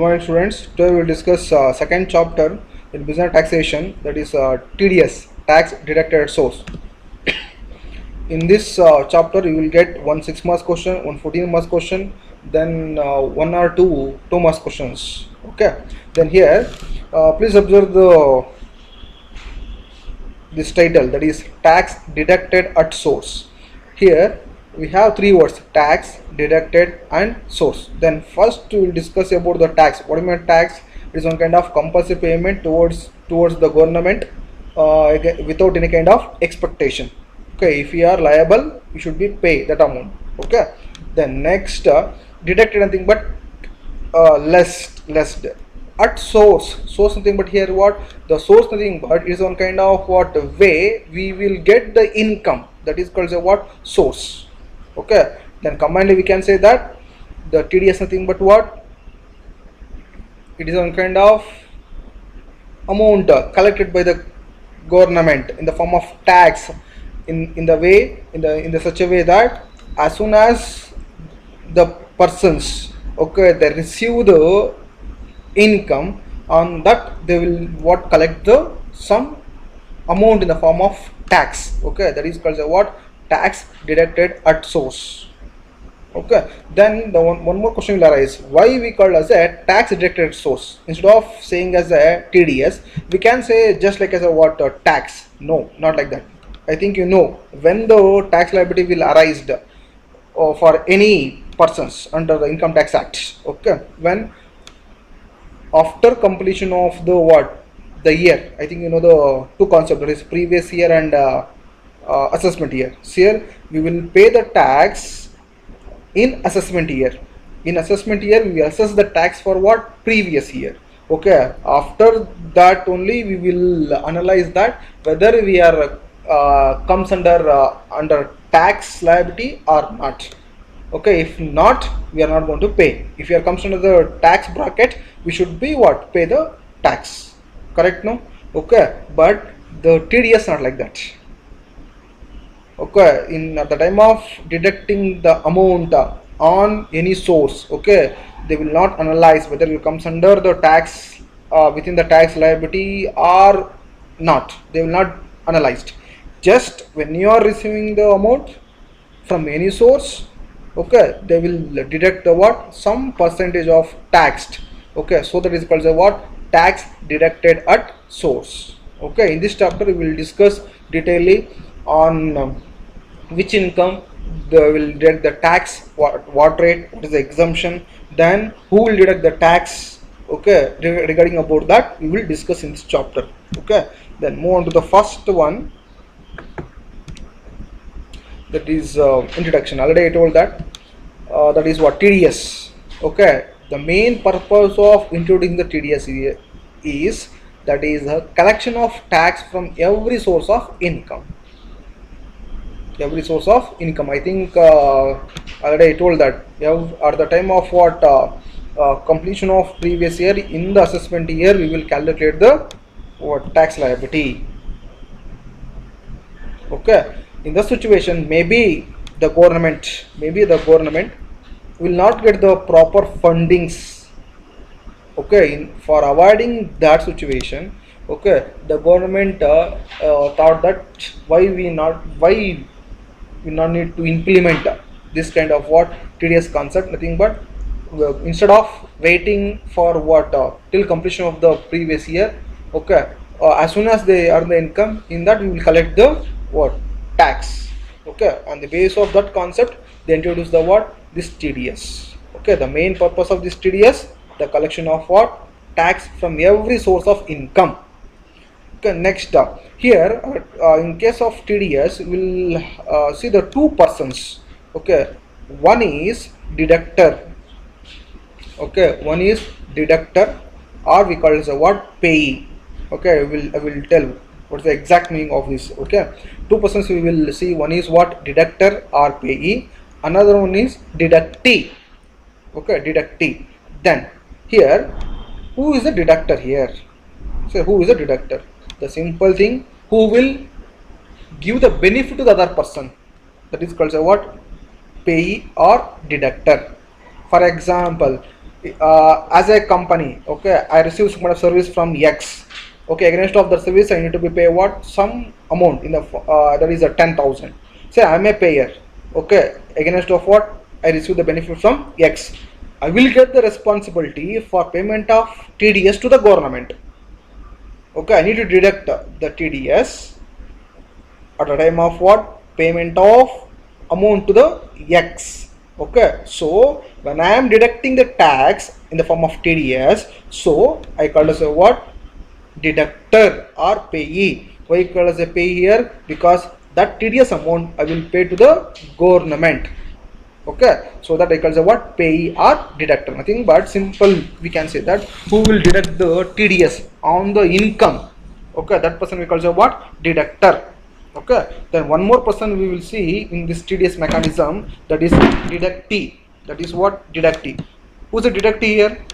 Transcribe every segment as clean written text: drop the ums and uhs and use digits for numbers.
morning, students. Today we will discuss second chapter in business taxation, that is TDS, tax deducted at source. In this chapter you will get one 6 marks question, one 14 marks question, then one or two 2 marks questions. Okay. Then here please observe this title, that is tax deducted at source. Here we have three words: tax, deducted, and source. Then first we will discuss about the tax. What do you mean tax? It is one kind of compulsory payment towards the government without any kind of expectation. Okay, if you are liable, you should be pay that amount. Okay. Then next deducted nothing but less at source nothing but here what the source nothing but is one kind of what way we will get the income, that is called a what source. Okay. Then combinedly we can say that the TDS nothing but what it is one kind of amount collected by the government in the form of tax in the such a way that as soon as the persons, okay, they receive the income, on that they will what collect the some amount in the form of tax. Okay, that is called the what tax deducted at source. Okay. Then the one more question will arise: why we call as a tax deducted at source instead of saying as a TDS? We can say just like as a what tax. No, not like that. I think you know when the tax liability will arise for any persons under the Income Tax Act. Okay, when after completion of the what the year, I think you know the two concepts, that is previous year and assessment year. So here we will pay the tax in assessment year. In assessment year we will assess the tax for what previous year. Okay, after that only we will analyze that whether we are comes under tax liability or not. Okay, if not, we are not going to pay. If you are comes under the tax bracket, we should be what pay the tax. Correct? No? Okay, but the TDS not like that. Okay, in at the time of deducting the amount on any source, okay, they will not analyze whether it comes under the tax within the tax liability or not. They will not analyze. Just when you are receiving the amount from any source, okay, they will deduct the what some percentage of taxed. Okay, so that is called the what tax deducted at source. Okay, in this chapter we will discuss detailedly on which income they will deduct the tax, what rate, what is the exemption, then who will deduct the tax. Okay, regarding about that we will discuss in this chapter. Okay, then move on to the first one, that is introduction. Already I told that that is what TDS. Okay, the main purpose of introducing the TDS is that is a collection of tax from every source of income. Every source of income. I think already I told that at the time of what completion of previous year, in the assessment year we will calculate the what tax liability. Okay. In the situation, maybe the government will not get the proper fundings. Okay, for avoiding that situation, okay, the government thought that why we not need to implement this kind of what TDS concept, nothing but instead of waiting for what till completion of the previous year, okay, as soon as they earn the income, in that we will collect the what tax. Okay, on the basis of that concept they introduce the what this TDS. Okay, the main purpose of this TDS, the collection of what tax from every source of income. Okay, next here in case of TDS we will see the two persons. Okay, one is deductor. Okay, one is deductor, or we call it as a what payee. Okay, I will tell what's the exact meaning of this. Okay, two persons we will see. One is what deductor or payee, another one is deductee. Okay, deductee. Then here, who is the deductor here? So who is the deductor? The simple thing, who will give the benefit to the other person, that is called a what payee or deductor. For example, as a company, okay, I receive some kind of service from X. Okay, against of the service I need to be pay what, some amount in the that is a 10,000. Say I am a payer. Okay, against of what I receive the benefit from X. I will get the responsibility for payment of TDS to the government. Okay, I need to deduct the TDS at the time of what, payment of amount to the X. Okay, so when I am deducting the tax in the form of TDS, so I call as a what, deductor or payee. Why call as a payee here? Because that TDS amount I will pay to the government. Okay, so that I call as a what, payee or deductor. Nothing but simple, we can say that who will deduct the TDS on the income. Okay, that person we call as a what, deductor. Okay, then one more person we will see in this TDS mechanism, that is deductee. That is what, deductee. Who's the deductee here?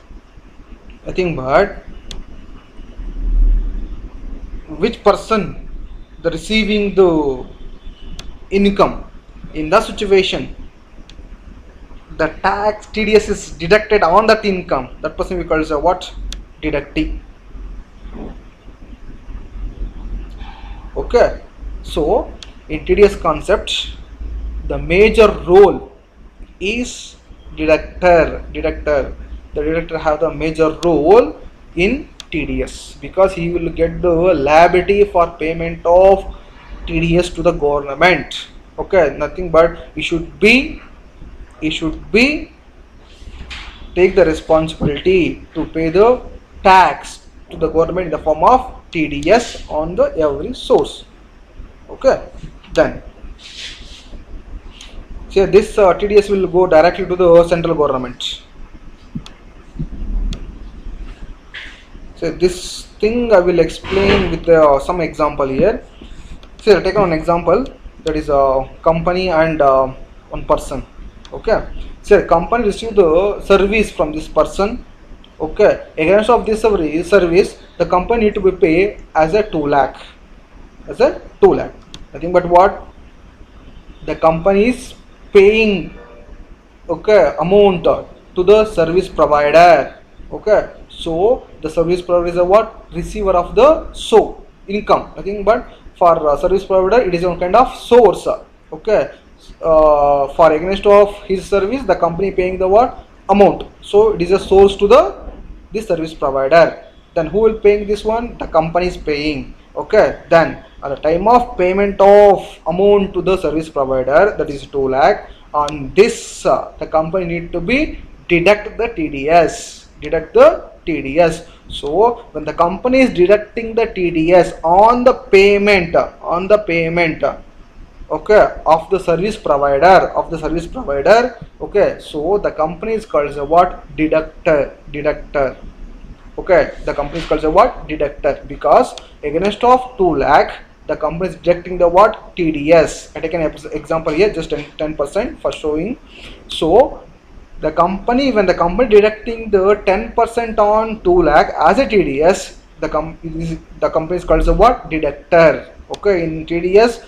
Nothing but which person the receiving the income. In that situation, the tax TDS is deducted on that income. That person we call as a what, deductee. Okay, so in TDS concept, the major role is deductor. The deductor have the major role in TDS because he will get the liability for payment of TDS to the government. Okay, nothing but he should be take the responsibility to pay the tax to the government in the form of TDS on the every source. Okay, then see this TDS will go directly to the central government. So this thing I will explain with some example here. So take an example, that is a company and one person. Okay, so company receive the service from this person. Okay, against of this service, the company need to be paid as a 2 lakh. As a 2 lakh. Nothing but what, the company is paying, okay, amount to the service provider. Okay, so the service provider is a what, receiver of the income. Nothing but for service provider it is one kind of source. Okay, for against of his service the company paying the what, amount, so it is a source to this service provider. Then who will paying this one, the company is paying. Okay, then at the time of payment of amount to the service provider, that is 2 lakh, on this the company need to be deduct the TDS. So when the company is deducting the TDS on the payment okay, of the service provider, okay, so the company is called as a what, deductor. Okay, the company is called as a what, deductor, because against of 2 lakh the company is deducting the what, TDS. I take an example here, just 10% for showing. So the company, when the company deducting the 10% on 2 lakh as a TDS, the company is called as a what, deductor. Okay, in TDS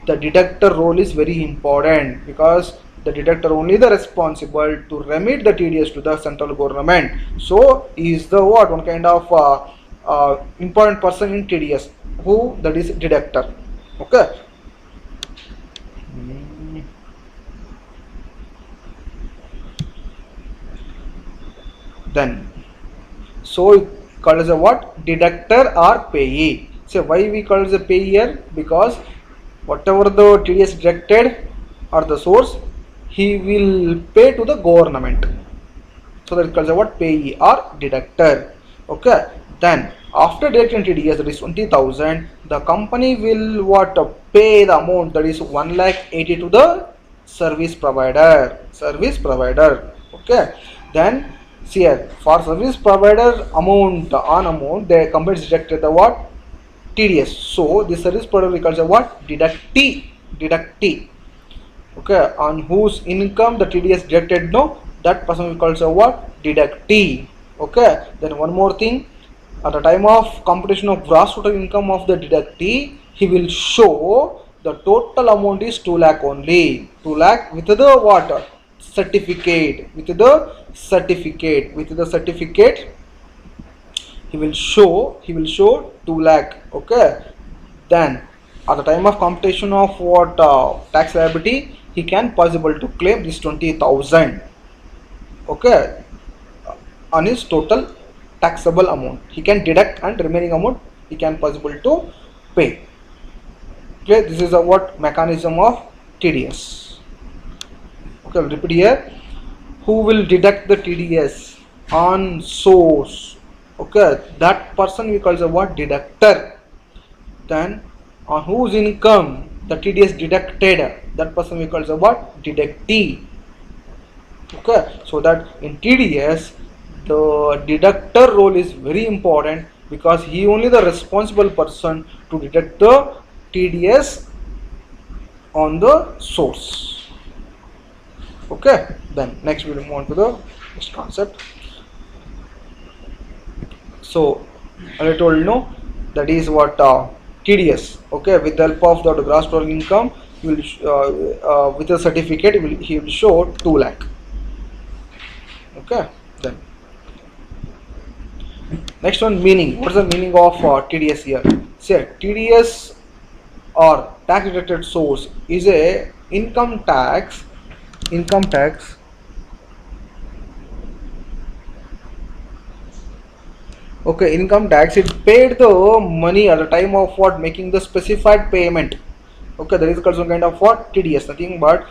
the deductor role is very important because the deductor only the responsible to remit the TDS to the central government. So he is the what, one kind of important person in TDS, who, that is deductor. Okay. Then so called as a what, deductor or payee. So why we call it as a payee here, because whatever the TDS deducted or the source, he will pay to the government. So that is called as a what, payee or deductor. Okay, then after deducting TDS, that is 20,000, the company will what, pay the amount, that is 1,80,000 to the service provider. Okay, then see here, for service provider amount, the company is deducted the what, TDS. So this service provider we call as a what, deductee. Okay, on whose income the TDS deducted, no, that person we call as a what, deductee. Okay, then one more thing, at the time of computation of gross total income of the deductee, he will show the total amount is 2 lakh only. 2 lakh with the what, certificate, he will show 2 lakh. Okay, then at the time of computation of what tax liability, he can possible to claim this 20,000. Okay, on his total taxable amount he can deduct, and remaining amount he can possible to pay. Okay, this is a what mechanism of TDS. Okay, I'll repeat here. Who will deduct the TDS on source? Okay, that person we call the what deductor. Then on whose income the TDS deducted, that person we call the what deductee. Okay, so that in TDS the deductor role is very important, because he only the responsible person to deduct the TDS on the source. Okay, then next we will move on to the next concept. So I told that is what TDS. Okay, with the help of the gross total income, he will with a certificate he will show 2 lakh. Okay, then next one, meaning. What is the meaning of TDS here? Say TDS or tax deducted source is a income tax. Okay, income tax, it paid the money at the time of what making the specified payment. Okay, there is called some kind of what TDS, nothing but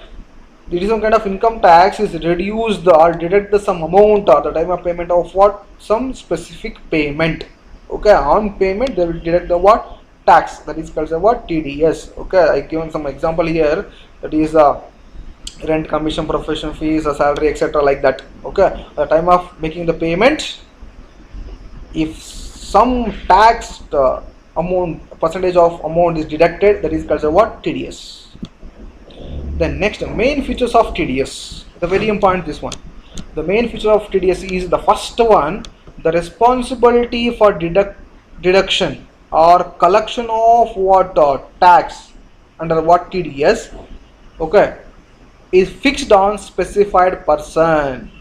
it is some kind of income tax is reduced or deduct the some amount at the time of payment of what some specific payment. Okay, on payment they will deduct the what tax, that is called the what TDS. Okay, I given some example here, that is rent, commission, profession fees, salary, etc. like that. Okay, at the time of making the payment, if some tax amount percentage of amount is deducted, that is called the what TDS. Then next, main features of TDS, the very important this one. The main feature of TDS is the first one, the responsibility for deduction or collection of what tax under what TDS, okay, is fixed on specified person.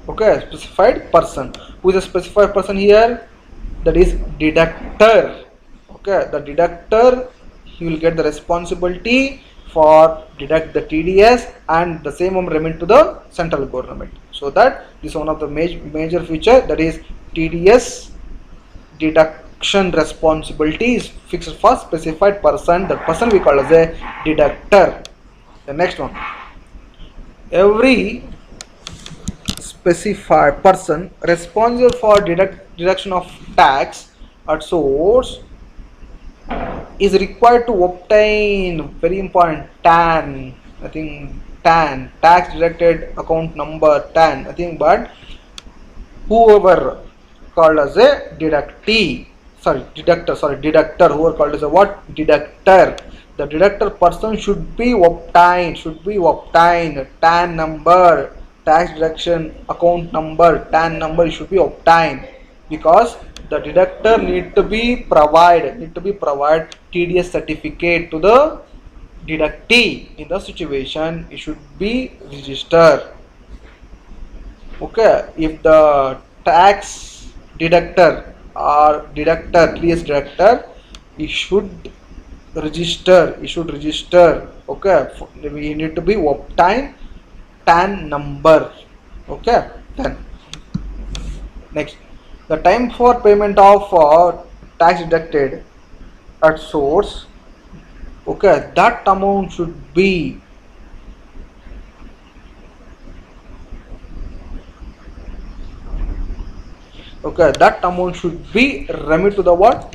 Okay, specified person. Who is a specified person here? That is deductor. Okay, the deductor, he will get the responsibility for deduct the TDS and the same remit to the central government. So that this is one of the major feature, that is TDS deduction responsibility is fixed for specified person. That person we call as a deductor. The next one, every specified person responsible for deduction of tax at source is required to obtain, very important, TAN, I think TAN, tax deducted account number, TAN, nothing but whoever called as a deductee, deductor, whoever called as a what deductor. The deductor person should be obtained TAN number, tax deduction account number, TAN number should be obtained, because the deductor need to be provide TDS certificate to the deductee. In the situation, it should be registered. Okay, if the tax deductor or TDS deductor, it should register. Okay, we need to be obtain TAN number. Okay, then next, the time for payment of tax deducted at source. Okay, that amount should be remit to the what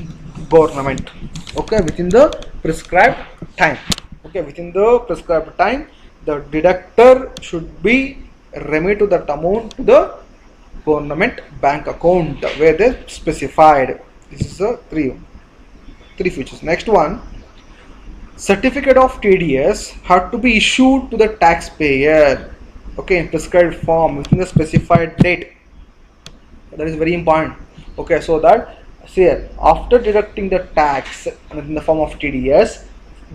government. Okay, within the prescribed time. Okay, within the prescribed time, the deductor should be remit to that amount to the government bank account where they specified. This is the three features. Next one, certificate of TDS had to be issued to the taxpayer, okay, in prescribed form within the specified date. That is very important. Okay, so that here after deducting the tax in the form of TDS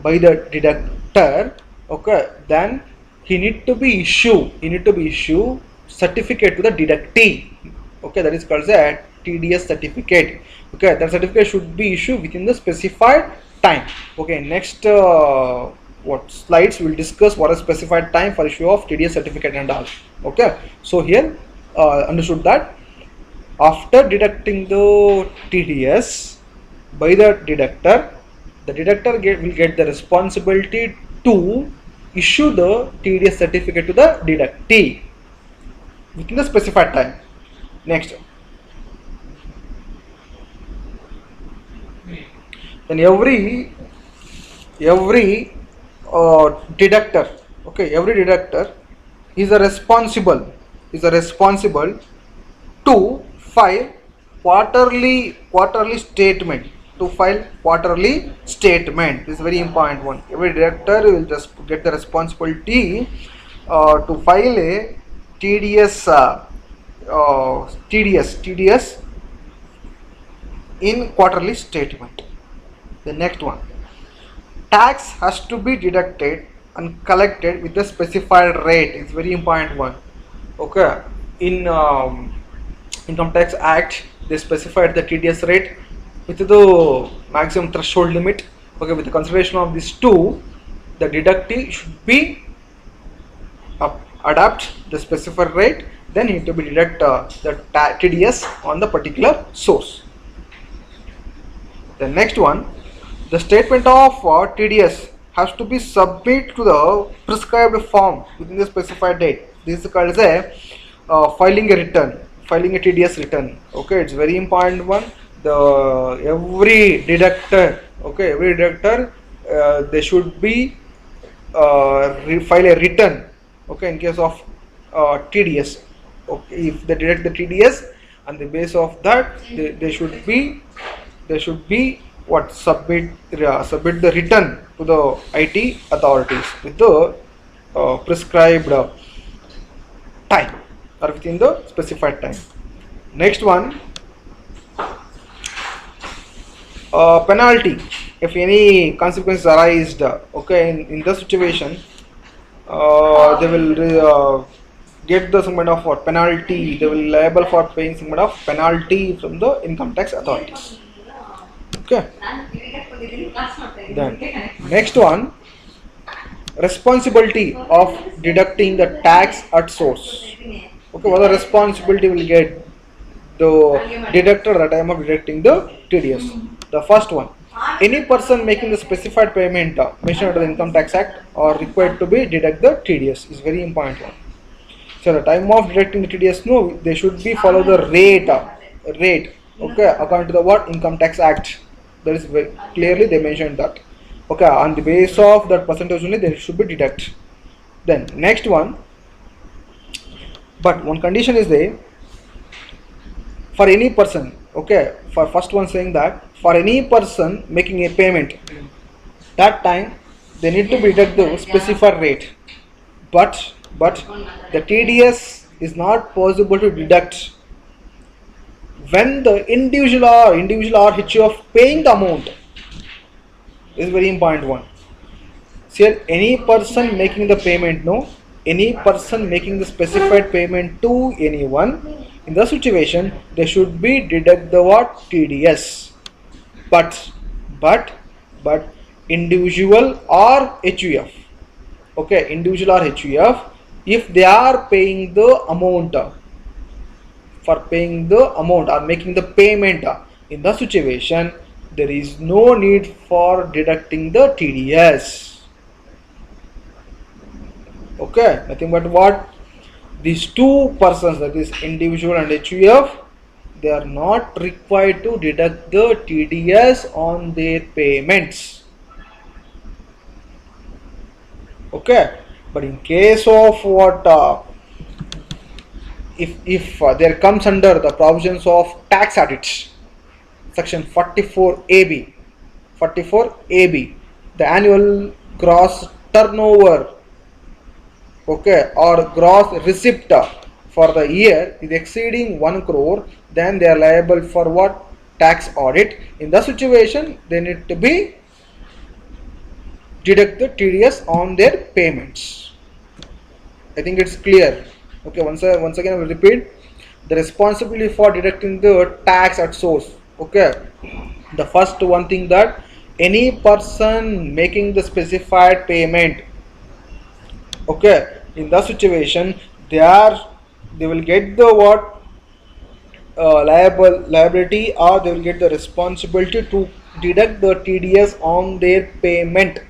by the deductor, okay, then he need to be issue certificate to the deductee. Okay, that is called the TDS certificate. Okay, that certificate should be issued within the specified time. Okay, next what slides will discuss what is specified time for issue of TDS certificate and all. Okay, so here understood that after deducting the TDS by the deductor will get the responsibility to issue the TDS certificate to the deductee within the specified time. Next, then every deductor, okay, every deductor is a responsible to file quarterly statement. This is very important one. Every deductor will just get the responsibility to file a TDS in quarterly statement. The next one, tax has to be deducted and collected with the specified rate. It's very important one. Okay, in Income Tax Act they specified the TDS rate with the maximum threshold limit. Okay, with the consideration of these two, the deductee should be adapt the specified rate, then need to be deduct the TDS on the particular source. The next one, the statement of TDS has to be submitted to the prescribed form within the specified date. This is called as a filing a TDS return. Okay, it's very important one. Every deductor, they should be file a return. Okay, in case of TDS. Okay, if they deduct the TDS, on the basis of that, they should be what submit the return to the IT authorities with the prescribed time or within the specified time. Next one, penalty. If any consequences arise, okay, in the situation, they will get the some kind of what penalty. They will liable for paying some kind of penalty from the income tax authorities. Okay. Then next one, responsibility of deducting the tax at source. Okay, what the responsibility will get the deductor at the time of deducting the TDS. The first one, any person making the specified payment mentioned under the Income Tax Act are required to be deduct the TDS. Is very important one. So at the time of deducting the TDS, no, they should be follow the rate. Okay, according to the what Income Tax Act. That is very clearly they mentioned that. Okay, on the basis of that percentage only they should be deduct. Then next one, but one condition is there for any person. Okay, for first one saying that for any person making a payment, that time they need to deduct the specified rate. But the TDS is not possible to deduct when the individual or HU of paying the amount. Is very important one. Here any person making the payment, no, any person making the specified payment to anyone, in the situation they should be deduct the what TDS. But individual or HUF, okay, individual or HUF, if they are paying the amount or making the payment in the situation, there is no need for deducting the TDS. Okay, nothing but what these two persons, that is individual and HUF, they are not required to deduct the TDS on their payments. Okay, but in case of what if there comes under the provisions of tax audits, section 44AB, the annual gross turnover, okay, or gross receipt for the year is exceeding 1 crore, then they are liable for what tax audit. In the situation, they need to be deduct the TDS on their payments. I think it's clear. Okay, once again I will repeat. The responsibility for deducting the tax at source. Okay, the first one thing that any person making the specified payment, okay, in the situation they will get the what liability, or they will get the responsibility to deduct the TDS on their payment.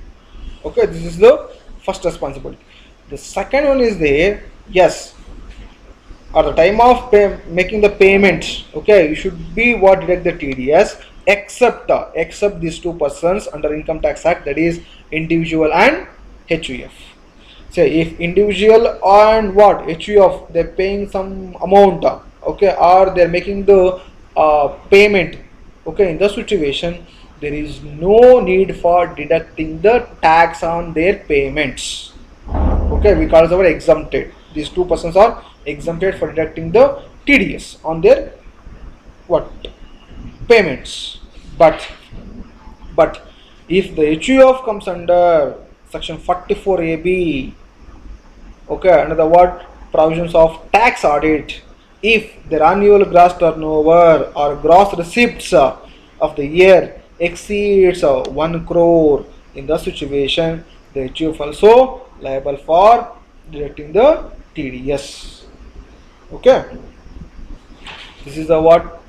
Okay, this is the first responsibility. The second one is there, yes, at the time of making the payment, okay, you should be what deduct the TDS except these two persons under Income Tax Act, that is individual and HUF. Say if individual and what HUF, they're paying some amount, okay, or they're making the payment, okay, in the situation there is no need for deducting the tax on their payments. Okay, we call it our exempted. These two persons are exempted for deducting the TDS on their what payments. But if the HUF comes under section 44AB, okay, under the what provisions of tax audit, if their annual gross turnover or gross receipts of the year exceeds 1 crore, in the situation the HUF also liable for deducting the TDS. Okay, this is the what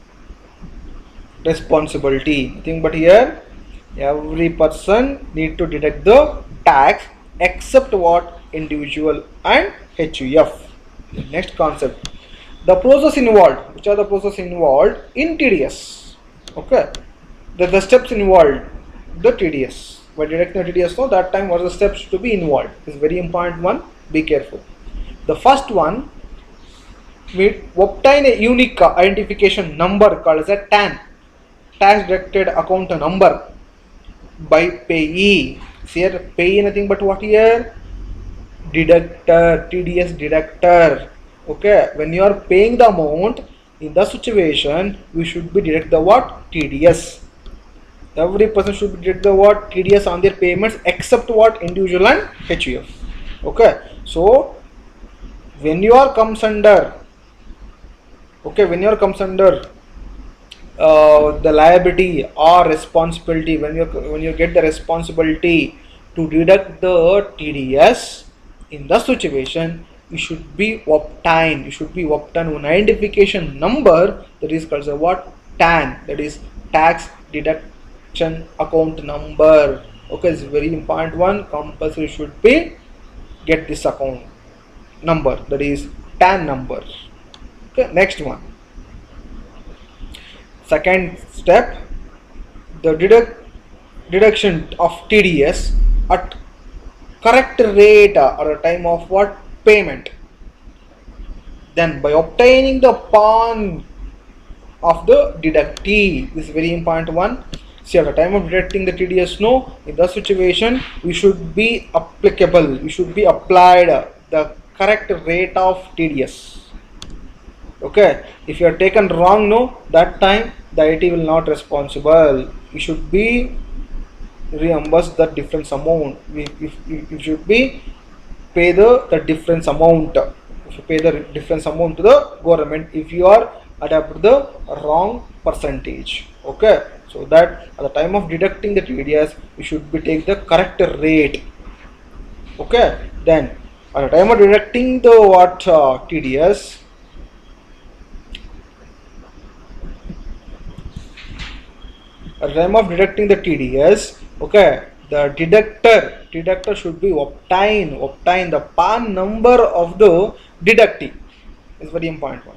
responsibility. Nothing but here every person need to deduct the tax except what individual and HUF. The next concept, the process involved. Which are the process involved in TDS? Okay, the steps involved the TDS. By deducting the TDS, so that time what are the steps to be involved is very important one. Be careful. The first one, we obtain a unique identification number called as a TAN, tax deducted account number, by payee. Here payee nothing but what here? Deductor, TDS deductor. Okay, when you are paying the amount, in the situation we should be deduct the what? TDS. Every person should be deduct the what? TDS on their payments except what? Individual and HUF. Okay, so when you are comes under, okay, when you are comes under the liability or responsibility, when you get the responsibility to deduct the TDS, in the situation you should be obtain one identification number, that is called as what? TAN, that is tax deduction account number. Okay, it's very important one. Compulsory should be get this account number, that is TAN number. Okay, next one. Second step, the deduction of TDS at correct rate at a time of what? Payment. Then by obtaining the PAN of the deductee, this is very important one. See, at the time of deducting the TDS, no, in the situation we should be applicable, we should be applied the correct rate of TDS. Okay, if you are taken wrong, no, that time the IT will not responsible. You should be reimbursed the difference amount. You should be pay the difference amount. You should pay the difference amount to the government if you are adapt the wrong percentage. Okay, so that at the time of deducting the TDS, you should be take the correct rate. Okay, then at the time of deducting the what TDS, at the time of deducting the TDS, okay, the deductor should be obtain the PAN number of the deductee. It's very important one.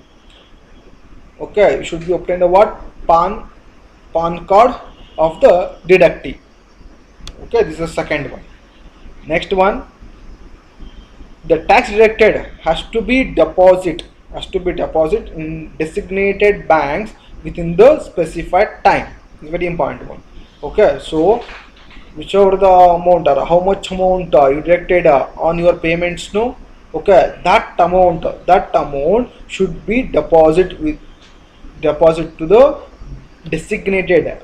Okay, you should be obtain the what? PAN card of the deductee. Okay, this is the second one. Next one, the tax deducted has to be deposit in designated banks within the specified time. It's very important one. Okay, so whichever the amount or how much amount you deducted on your payments, no, okay, that amount should be deposit to the designated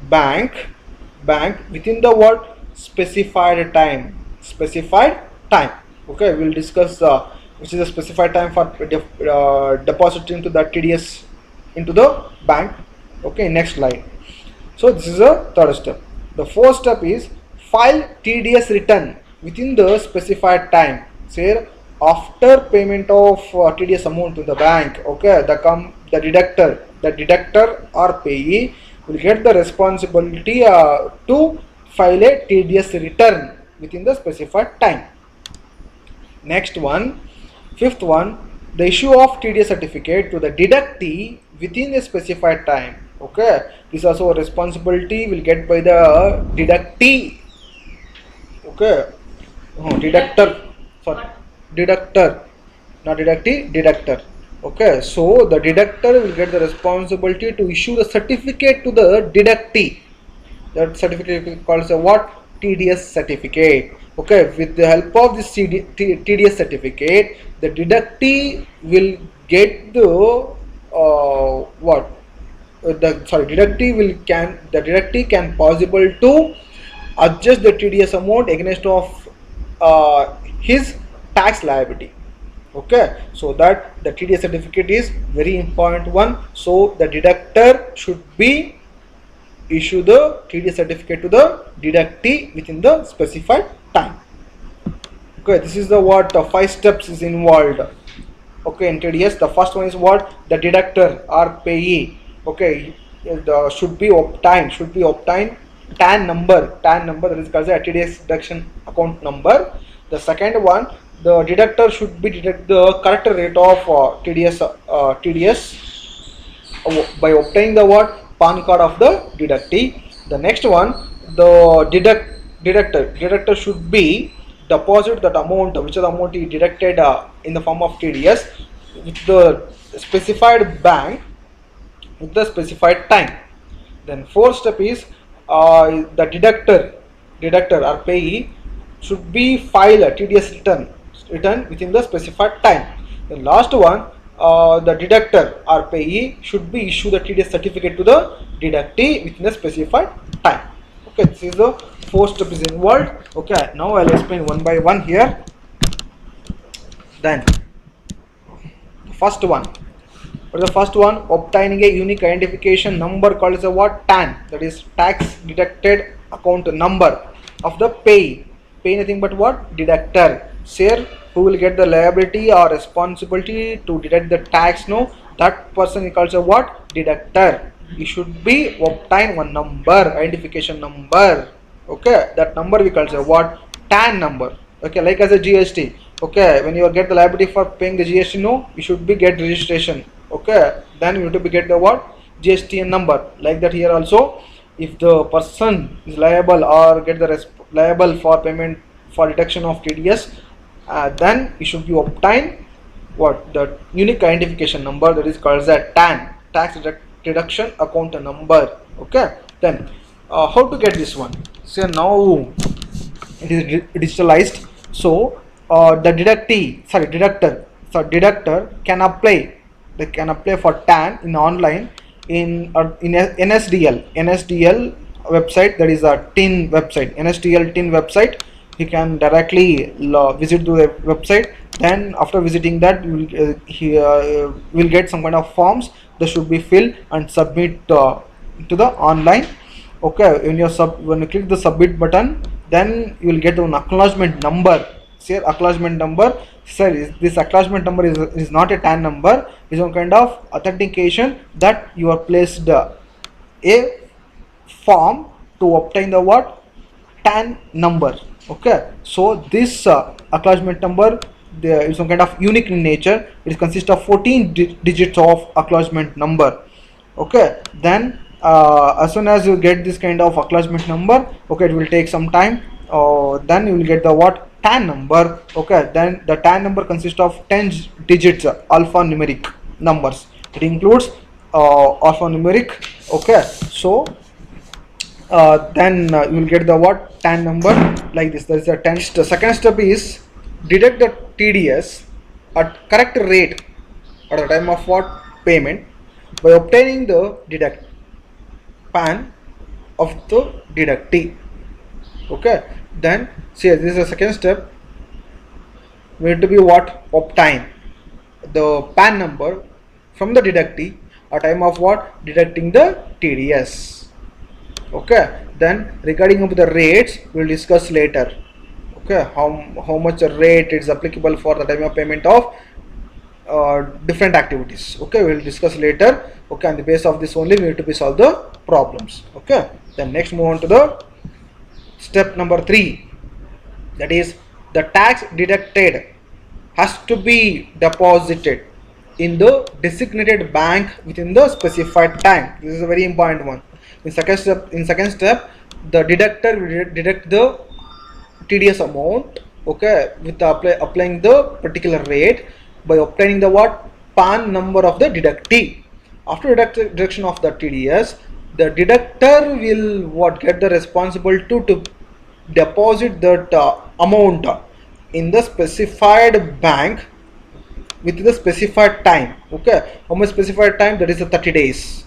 bank within the what? Specified time. Okay, we'll discuss which is a specified time for depositing to the TDS into the bank. Okay, next slide. So this is a third step. The fourth step is file TDS return within the specified time. Say after payment of TDS amount to the bank, okay, the deductor or payee will get the responsibility to file a TDS return within the specified time. Next one, fifth one, the issue of TDS certificate to the deductee within a specified time. Okay, this also a responsibility will get by the deductee. Okay, deductor, sorry, deductor, not deductee, deductor. Okay, so the deductor will get the responsibility to issue the certificate to the deductee. That certificate is called a what? TDS certificate. Okay, with the help of this TDS certificate, the deductee will get the what? The deductee can possible to adjust the TDS amount against of his tax liability. Okay, so that the TDS certificate is very important one. So the deductor should be issue the TDS certificate to the deductee within the specified time. Okay, this is the what 5 steps is involved. Okay, in TDS, the first one is what? The deductor or payee. Okay, should be obtained TAN number that is called the TDS deduction account number. The second one, the deductor should be deduct the correct rate of TDS by obtaining the what? PAN card of the deductee. The next one, the deductor should be deposit that amount, which is the amount he deducted in the form of TDS with the specified bank with the specified time. Then fourth step is the deductor or payee should be file a TDS return within the specified time. The last one, the deductor or payee should be issue the TDS certificate to the deductee within the specified time. Okay, this is the 4 steps is involved. Okay, now I'll explain one by one here. Then first one, for the first one, obtaining a unique identification number called as a what? TAN, that is tax deducted account number of the payee. Pay nothing but what? Deductor. Say who will get the liability or responsibility to deduct the tax? No, that person is called a what? Deductor. You should be obtain one number, identification number. Okay, that number we call a what? TAN number. Okay, like as a GST. Okay, when you get the liability for paying the GST, no, you should be get registration. Okay, then you have to be get the what? GSTN number. Like that here also, if the person is liable or get the liable for payment for deduction of TDS, then you should be obtain what? The unique identification number, that is called as TAN, tax deduction account number. Okay, then how to get this one? So now it is digitalized. So the deductor can apply. They can apply for TAN in online in NSDL website, that is a TIN website, NSDL-TIN website. He can directly visit the website. Then after visiting that, he will get some kind of forms that should be filled and submit to the online. Okay, when you click the submit button, then you will get an acknowledgment number. Say acknowledgement number. Sir, this acknowledgement number is not a TAN number. Is some kind of authentication that you are placed a form to obtain the what? TAN number. Okay, so this acknowledgement number is some kind of unique in nature. It consists of 14 digits of acknowledgement number. Okay, then as soon as you get this kind of acknowledgement number, okay, it will take some time. Then you will get the what? TAN number. Okay, then the TAN number consists of 10 digits alphanumeric numbers. It includes alphanumeric. Okay, so then you will get the what? TAN number like this. There is a 10. The second step is deduct the TDS at correct rate at the time of what? Payment by obtaining the deduct PAN of the deductee. Okay, then see, this is the second step. we need to be what? Obtain the PAN number from the deductee at time of what? Deducting the TDS. Okay, then regarding of the rates we will discuss later. Okay, how much a rate is applicable for the time of payment of different activities. Okay, we will discuss later. Okay, on the basis of this only we need to be solve the problems. Okay, then next move on to the step number 3, that is the tax deducted has to be deposited in the designated bank within the specified time. This is a very important one. In second step, the deductor will deduct the TDS amount, okay, with applying the particular rate by obtaining the what? PAN number of the deductee. After deduction of the TDS, the deductor will what? Get the responsible to deposit that amount in the specified bank with the specified time. Okay, how much specified time? That is the 30 days.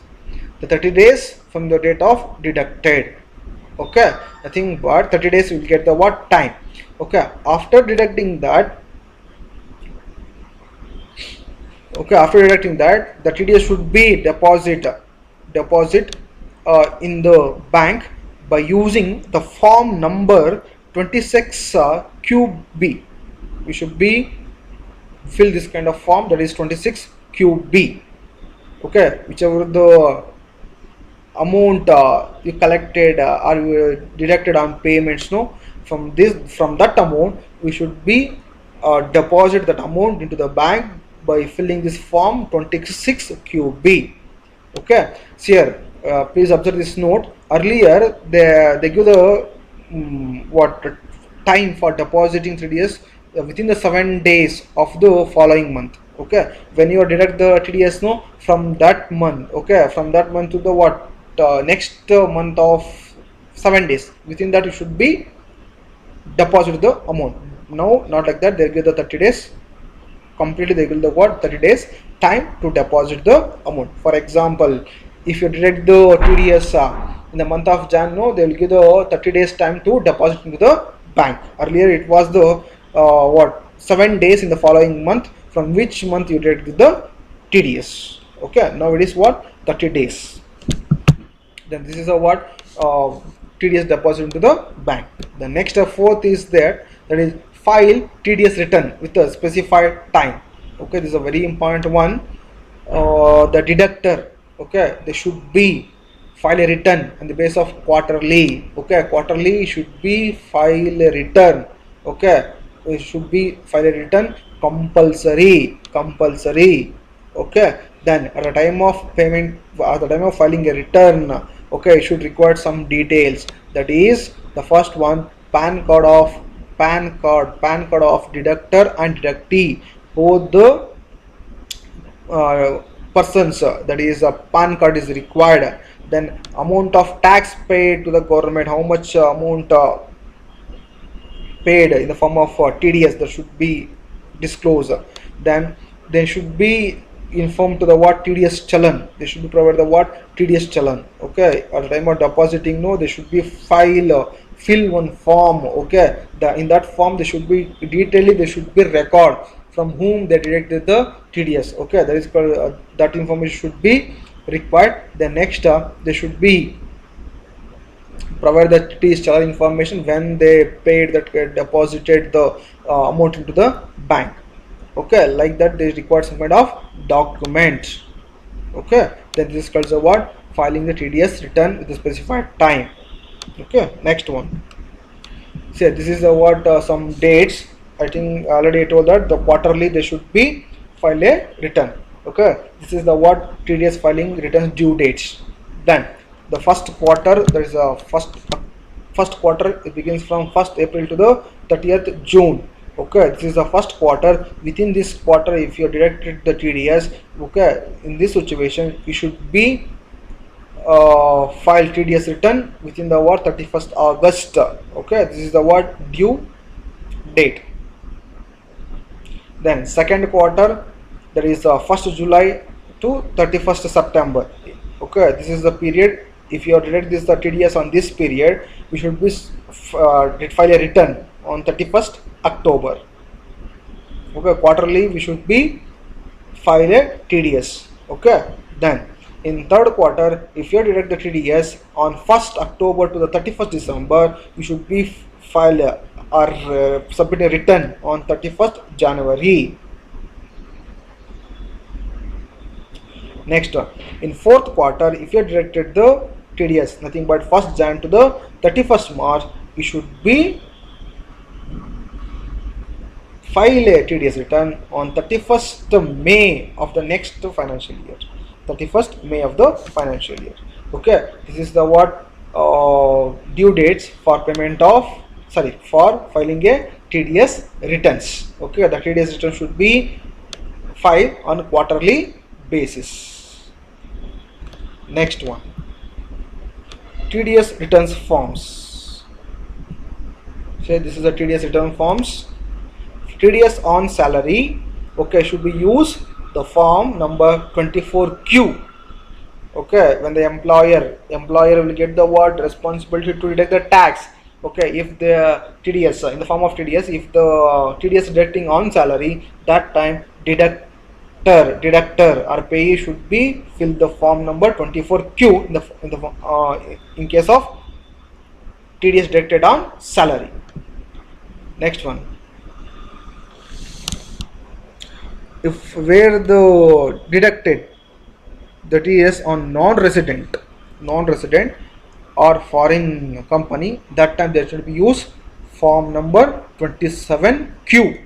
The 30 days from the date of deducted. Okay, nothing but 30 days will get the what? Time. Okay, after deducting that, the TDS should be deposit in the bank by using the form number 26 QB. We should be fill this kind of form, that is 26 QB. Okay, whichever the amount you collected or you deducted on payments, no, from that amount we should be deposit that amount into the bank by filling this form 26 QB. Okay, so here please observe this note. Earlier they give the what time for depositing 3DS within the 7 days of the following month. Okay, when you deduct the TDS, no, from that month, okay, from that month to the what next month of 7 days, within that you should be deposit the amount. Now not like that, they give the 30 days completely, they give the what? 30 days time to deposit the amount. For example, if you deduct the TDS in the month of Jan, no, they will give the 30 days time to deposit into the bank. Earlier it was the 7 days in the following month, from which month you deduct the TDS. Okay, now it is what? 30 days. Then this is a what? TDS deposit into the bank. The next fourth is that is file TDS return with a specified time. Okay, this is a very important one. The deductor, okay, they should be file a return on the basis of quarterly. Okay, quarterly should be file a return. Okay, it should be file a return compulsory. Okay, then at the time of payment, at the time of filing a return, okay, it should require some details. That is the first one, PAN card of deductor and deductee, both the persons, that is a PAN card is required. Then amount of tax paid to the government, how much amount paid in the form of TDS, that should be disclosed. Then they should be informed to the what? TDS challan. They should be provided the what? TDS challan. Okay, at the time of depositing, no, they should be fill one form. Okay, in that form they should be detailedly, they should be record from whom they deducted the TDS. Okay, that is called that information should be required. Then next they should be provide the TDS challan information when they paid that deposited the amount into the bank. Okay, like that they require some kind of document. Okay, then this is called what? Filing the TDS return with a specified time. Okay, next one. See, this is what some dates. I think already I told that the quarterly they should be file a return. Okay, this is the what? TDS filing returns due dates. Then the first quarter, there is a first quarter, it begins from 1st April to the 30th June. Okay, this is the first quarter. Within this quarter, if you deducted the TDS, okay, in this situation you should be file TDS return within the what? 31st August. Okay, this is the what? Due date. Then second quarter, that is 1st July to 31st September. Okay, this is the period. If you deduct this the TDS on this period, we should be file a return on 31st October. Okay, quarterly we should be file a TDS. Okay, then in third quarter, if you deduct the TDS on 1st October to the 31st December, you should be file or submit a return on 31st January. Next, in fourth quarter, if you deducted the TDS nothing but 1st Jan to the 31st March, you should be file a TDS return on 31st May of the next financial year. 31st May of the financial year. Okay, this is the what due dates for payment of for filing a TDS returns. Okay, the TDS return should be filed on quarterly basis. Next one, TDS returns forms. Say this is the TDS return forms. TDS on salary, okay, should be use the form number 24Q. Okay, when the employer will get the what responsibility to deduct the tax. Okay, if the TDS in the form of TDS, if the TDS deducting on salary, that time deductor or payee should be fill the form number 24Q in case of TDS deducted on salary. Next one, if where the deducted the TDS on non-resident or foreign company, that time there should be use form number 27Q.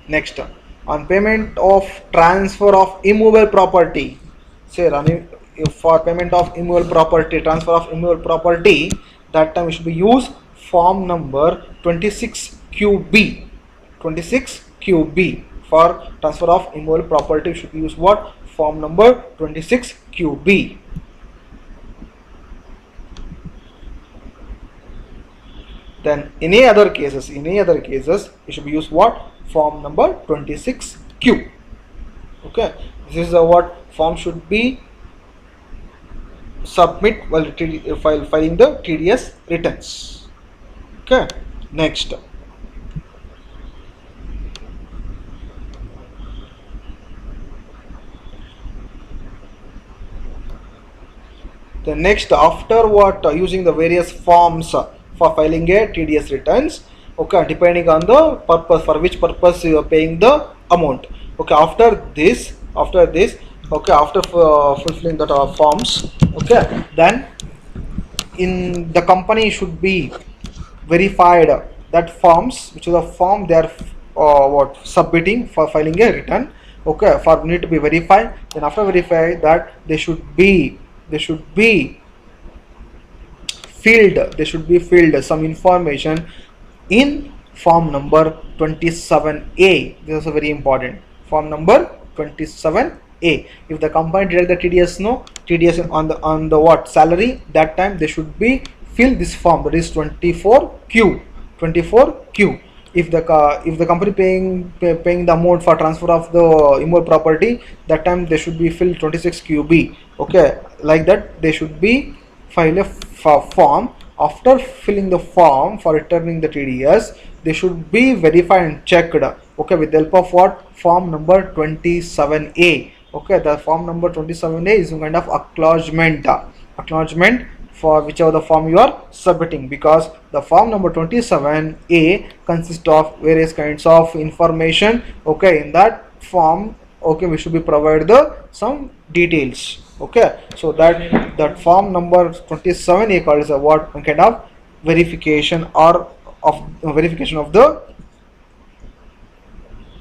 Next, on payment of transfer of immovable property, say running if for payment of immovable property, transfer of immovable property, that time it should be use form number 26QB. For transfer of immovable property should be use what? Form number 26QB. Then in any other cases it should be use what? Form number 26Q. Okay, this is what form should be submit while filing the TDS returns. Okay, next, the next after what using the various forms for filing a TDS returns. Okay, depending on the purpose, for which purpose you are paying the amount. Okay, after this okay, after fulfilling the forms, okay, then in the company should be verified that forms, which is a form they are what submitting for filing a return. Okay, for need to be verified. Then after verify that they should be filled some information in form number 27A. This is a very important form number 27A. If the company deduct the TDS TDS on the what salary, that time they should be fill this form, that is 24Q. If the company paying the amount for transfer of the immovable property, that time they should be fill 26QB. Okay, like that they should be file a form. After filling the form for returning the TDS, they should be verified and checked. Okay, with the help of what? Form number 27A. Okay, the form number 27A is some kind of acknowledgement for whichever the form you are submitting, because the form number 27A consists of various kinds of information. Okay, in that form, okay, we should be provided some details. Okay, so that form number 27A called is a what? One kind of verification or of verification of the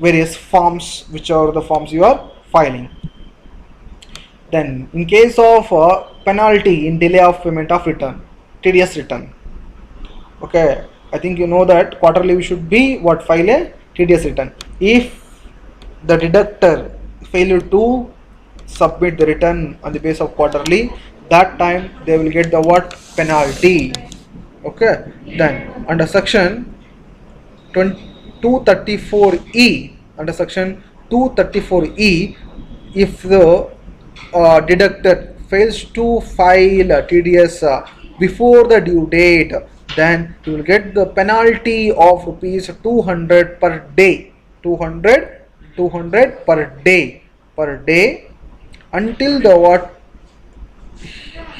various forms, which are the forms you are filing. Then in case of penalty in delay of payment of return, TDS return. Okay, I think you know that quarterly we should be what? File a TDS return. If the deductor failure to submit the return on the basis of quarterly, that time they will get the what? Penalty. Okay, then under section 234E, if the deductor fails to file TDS before the due date, then you will get the penalty of rupees 200 per day. 200 per day until the what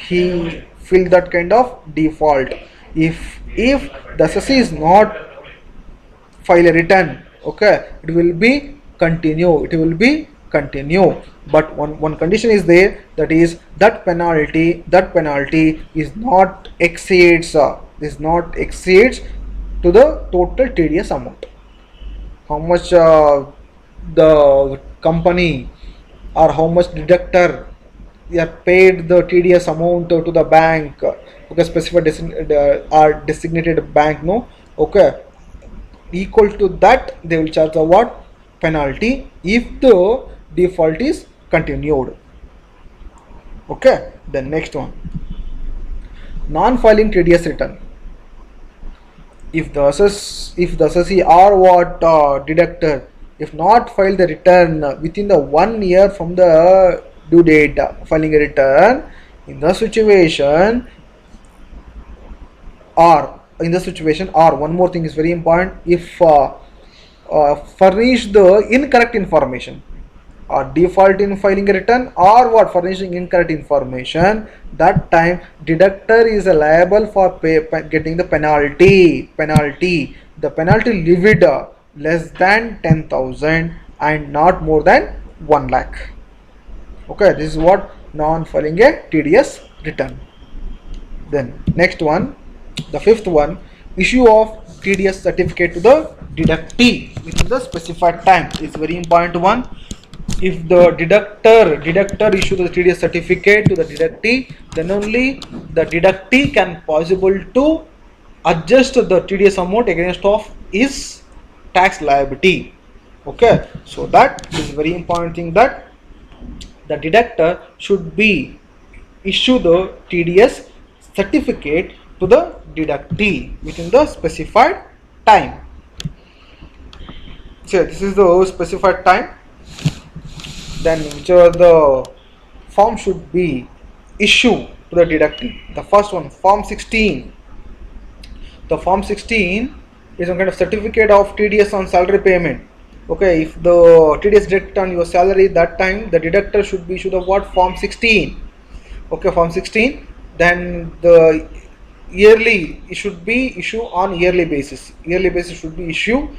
he fill that kind of default. If the assessee is not file a return, okay, it will be continue, but one condition is there, that is that penalty is not exceeds to the total TDS amount. How much the company or how much deductor they are paid the TDS amount to the bank, okay, specified designated bank, no, okay, equal to that they will charge the what penalty if the default is continued. Okay, the next one, non-filing TDS return. If the assessee or what deductor if not file the return within the 1 year from the due date filing a return, in the situation or one more thing is very important, if furnish the incorrect information or default in filing a return or what furnishing incorrect information, that time deductor is liable for getting the penalty. The penalty limit less than 10,000 and not more than 1 lakh. Okay, this is what non-filing a TDS return. Then next one, the fifth one, issue of TDS certificate to the deductee within the specified time is very important one. If the deductor issue the TDS certificate to the deductee, then only the deductee can possible to adjust the TDS amount against of his tax liability. Okay, so that is very important thing, that the deductor should be issue the TDS certificate to the deductee within the specified time. So this is the specified time. Then whichever the form should be issued to the deductee. The first one, form 16. The form 16 is some kind of certificate of TDS on salary payment. Okay, if the TDS deducted on your salary, that time the deductor should be issued the what form 16. Okay, form 16. Then the yearly, it should be issued on yearly basis. Yearly basis should be issued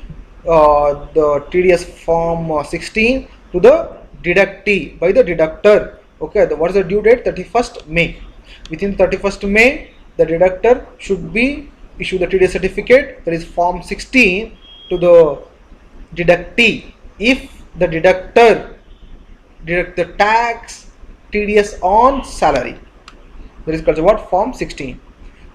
the TDS form 16 to the deductee by the deductor. Okay, what is the due date? 31st May. Within 31st May, the deductor should be issue the TDS certificate, that is form 16, to the deductee. If the deductor deduct the tax TDS on salary, that is called what form 16.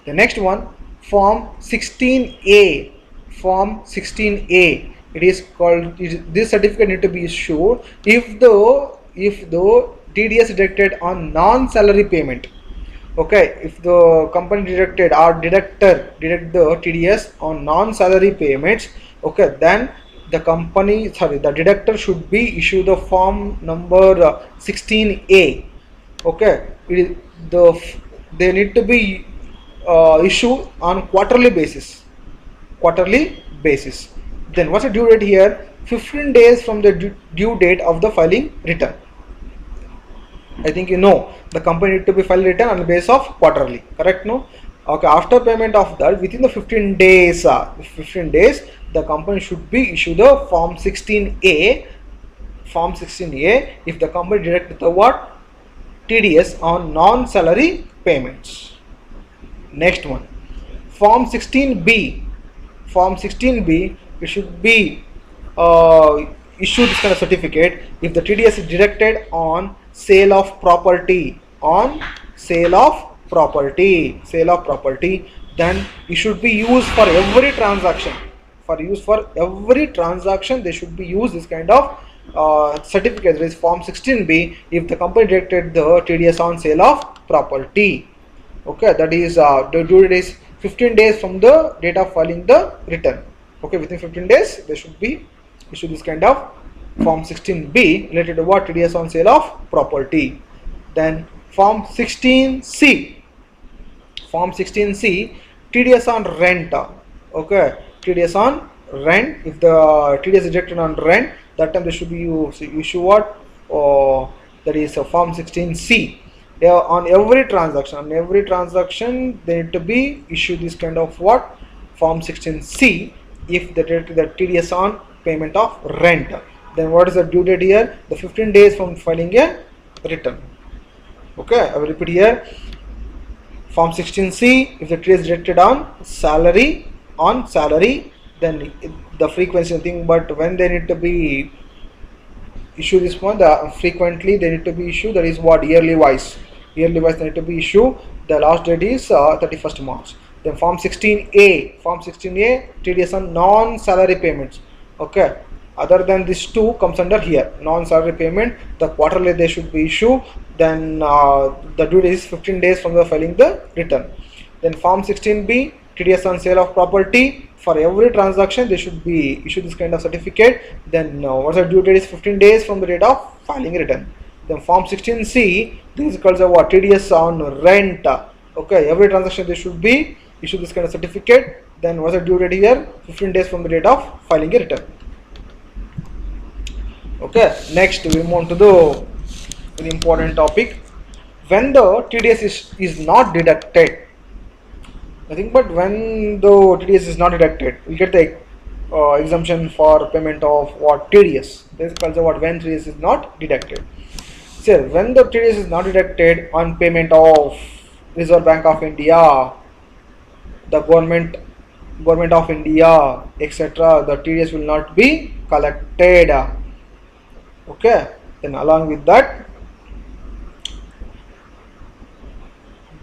The next one, form 16A. Form 16A. It is called, this certificate need to be issued if the TDS deducted on non-salary payment. Okay, if the company deducted or deductor deduct the TDS on non-salary payments, okay, then the deductor should be issue the form number 16A. Okay, they need to be issued on quarterly basis. Then what's the due date here? 15 days from the due date of the filing return. I think you know the company need to be filed return on the basis of quarterly, correct? No? Okay, after payment of that, within the 15 days, the company should be issue the form 16A. Form 16A if the company deducted the what? TDS on non-salary payments. Next one, form 16B. Form 16B, it should be issued this kind of certificate if the TDS is deducted on sale of property. Then it should be used for every transaction. They should be used this kind of certificate. There is form 16B if the company deducted the TDS on sale of property. Okay, that is the due date is 15 days from the date of filing the return. Okay, within 15 days they should be issued this kind of form 16B related to what? TDS on sale of property. Then form 16C. Form 16C TDS on rent. Okay, TDS on rent. If the TDS is deducted on rent, that time they should be issue what? That is a form 16C. On every transaction, they need to be issue this kind of what? Form 16C. If they deduct the TDS on payment of rent, then what is the due date here? The 15 days from filing a return. Okay, I will repeat here. Form 16C, if the TDS is deducted on salary, then the frequency thing, but when they need to be issue this one, frequently they need to be issued, that is what? Yearly wise they need to be issued. The last date is 31st March. Then form 16A, TDS on non-salary payments. Okay, other than this two comes under here, non-salary payment, the quarterly they should be issued. Then the due date is 15 days from the filing the return. Then form 16B, TDS on sale of property. For every transaction they should be issued this kind of certificate. Then what's the due date is 15 days from the date of filing return. Then form 16C, this is called what? TDS on rent. Okay, every transaction they should be issued this kind of certificate. Then what's the due date here? 15 days from the date of filing a return. Okay, next we move on to the very important topic. When the TDS is not deducted, nothing but when the TDS is not deducted, we get the exemption for payment of what? TDS. This is called what? When TDS is not deducted. So when the TDS is not deducted on payment of Reserve Bank of India, the government of India, etc., the TDS will not be collected. Okay, then along with that,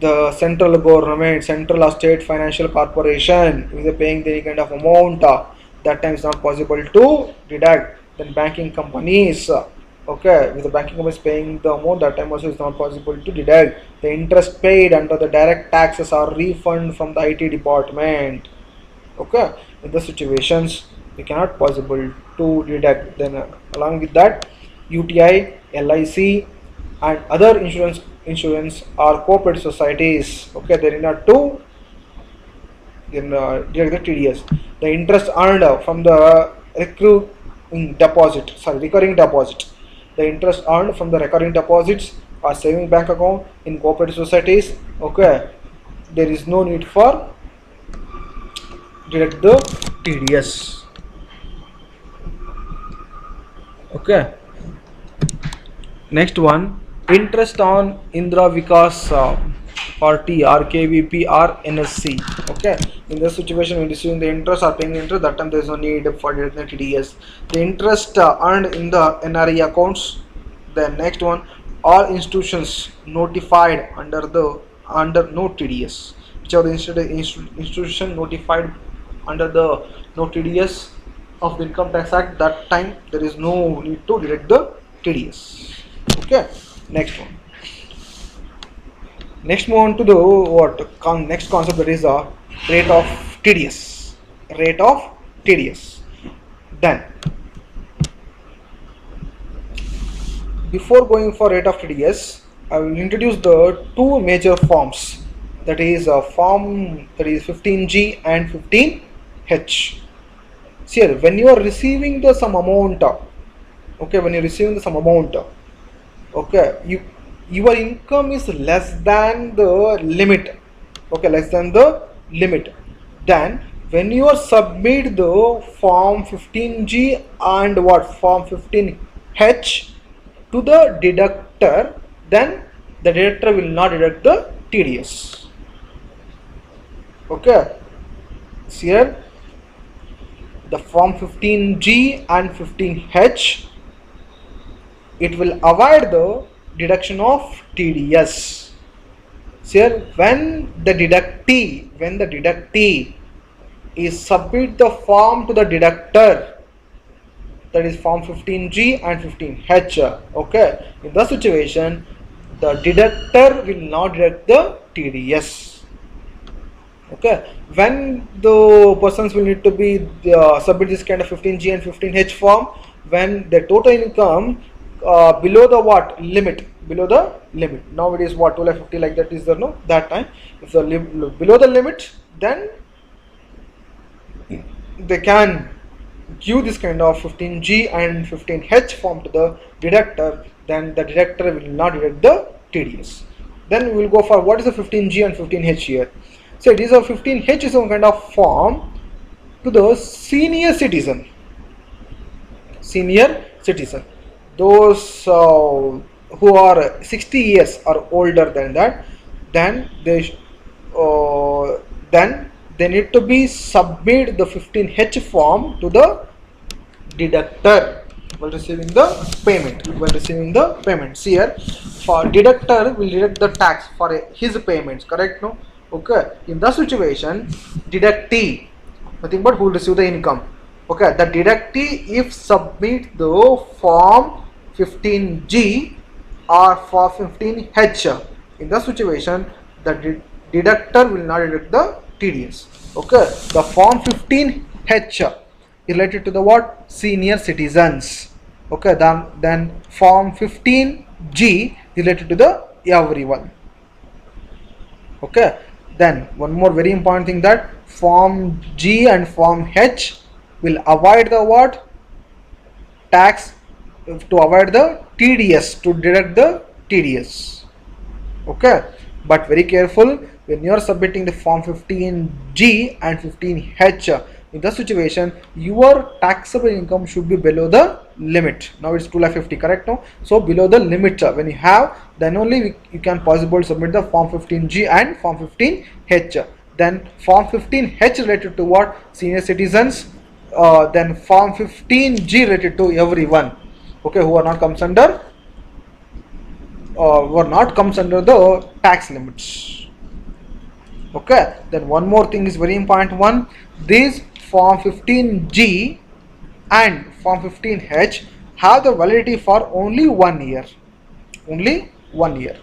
the central government, central or state financial corporation, if they are paying any kind of amount, that time is not possible to deduct. Then banking companies, okay, if the banking company is paying the amount, that time also is not possible to deduct. The interest paid under the direct taxes are refund from the IT department. Okay, in the situations we cannot possible to deduct. Then along with that, UTI, LIC and other insurance are cooperative societies. Okay, they are not to deduct the TDS. The interest earned from the recurring deposit. The interest earned from the recurring deposits or saving bank account in cooperative societies. Okay, there is no need for deduct the TDS. Okay, next one, interest on Indra Vikas Party or KVP or NSC. Okay, in this situation when receiving the interest or paying the interest, that time there is no need for deducting the TDS. The interest earned in the NRE accounts. The next one, all institutions notified under no TDS. Whichever the institution notified under the no TDS of the Income Tax Act, that time there is no need to deduct the TDS. Okay, next one. Next move on to the next concept, that is a rate of TDS. Then before going for rate of TDS, I will introduce the two major forms, that is a form that is 15G and 15H. See here, when you are receiving the some amount, okay, your income is less than the limit. Okay, less than the limit. Then when you are submit the form 15G and form 15H to the deductor, then the deductor will not deduct the TDS. Okay, see here, the form 15G and 15H, it will avoid the deduction of TDS. So here, when the deductee is submit the form to the deductor, that is form 15G and 15H, okay, in the situation the deductor will not deduct the TDS. Okay, when the persons will need to be submit this kind of 15G and 15H form, when the total income below the limit, below the limit. Now it is what, 2,50,000 like that is the no, that time if the below the limit, then they can give this kind of 15G and 15H form to the deductor, then the deductor will not deduct the TDS. Then we will go for what is the 15G and 15H here. So it is a 15H is some kind of form to the senior citizen. Senior citizen, those who are 60 years or older than that, then they need to be submit the 15H form to the deductor while receiving the payments. Here for deductor will deduct the tax for his payments, correct? No? Okay, in the situation, deductee, nothing but who will receive the income. Okay, the deductee if submit the form 15G or for 15H, in the situation the deductor will not deduct the TDS. Okay, the form 15H related to the what? Senior citizens. Okay, then form 15G related to the everyone. Okay, then one more very important thing, that form G and form H will avoid the what? Tax, to avoid the TDS, to deduct the TDS. Okay, but very careful when you are submitting the form 15G and 15H. In the situation, your taxable income should be below the limit. Now it's 2,50,000, correct? No, so below the limit when you have, then only you can possibly submit the form 15G and form 15H. Then form 15H related to what? Senior citizens. Then form 15G related to everyone. Okay, who are not comes under the tax limits. Okay, then one more thing is very important one. These form 15G and form 15H have the validity for only 1 year. Only 1 year.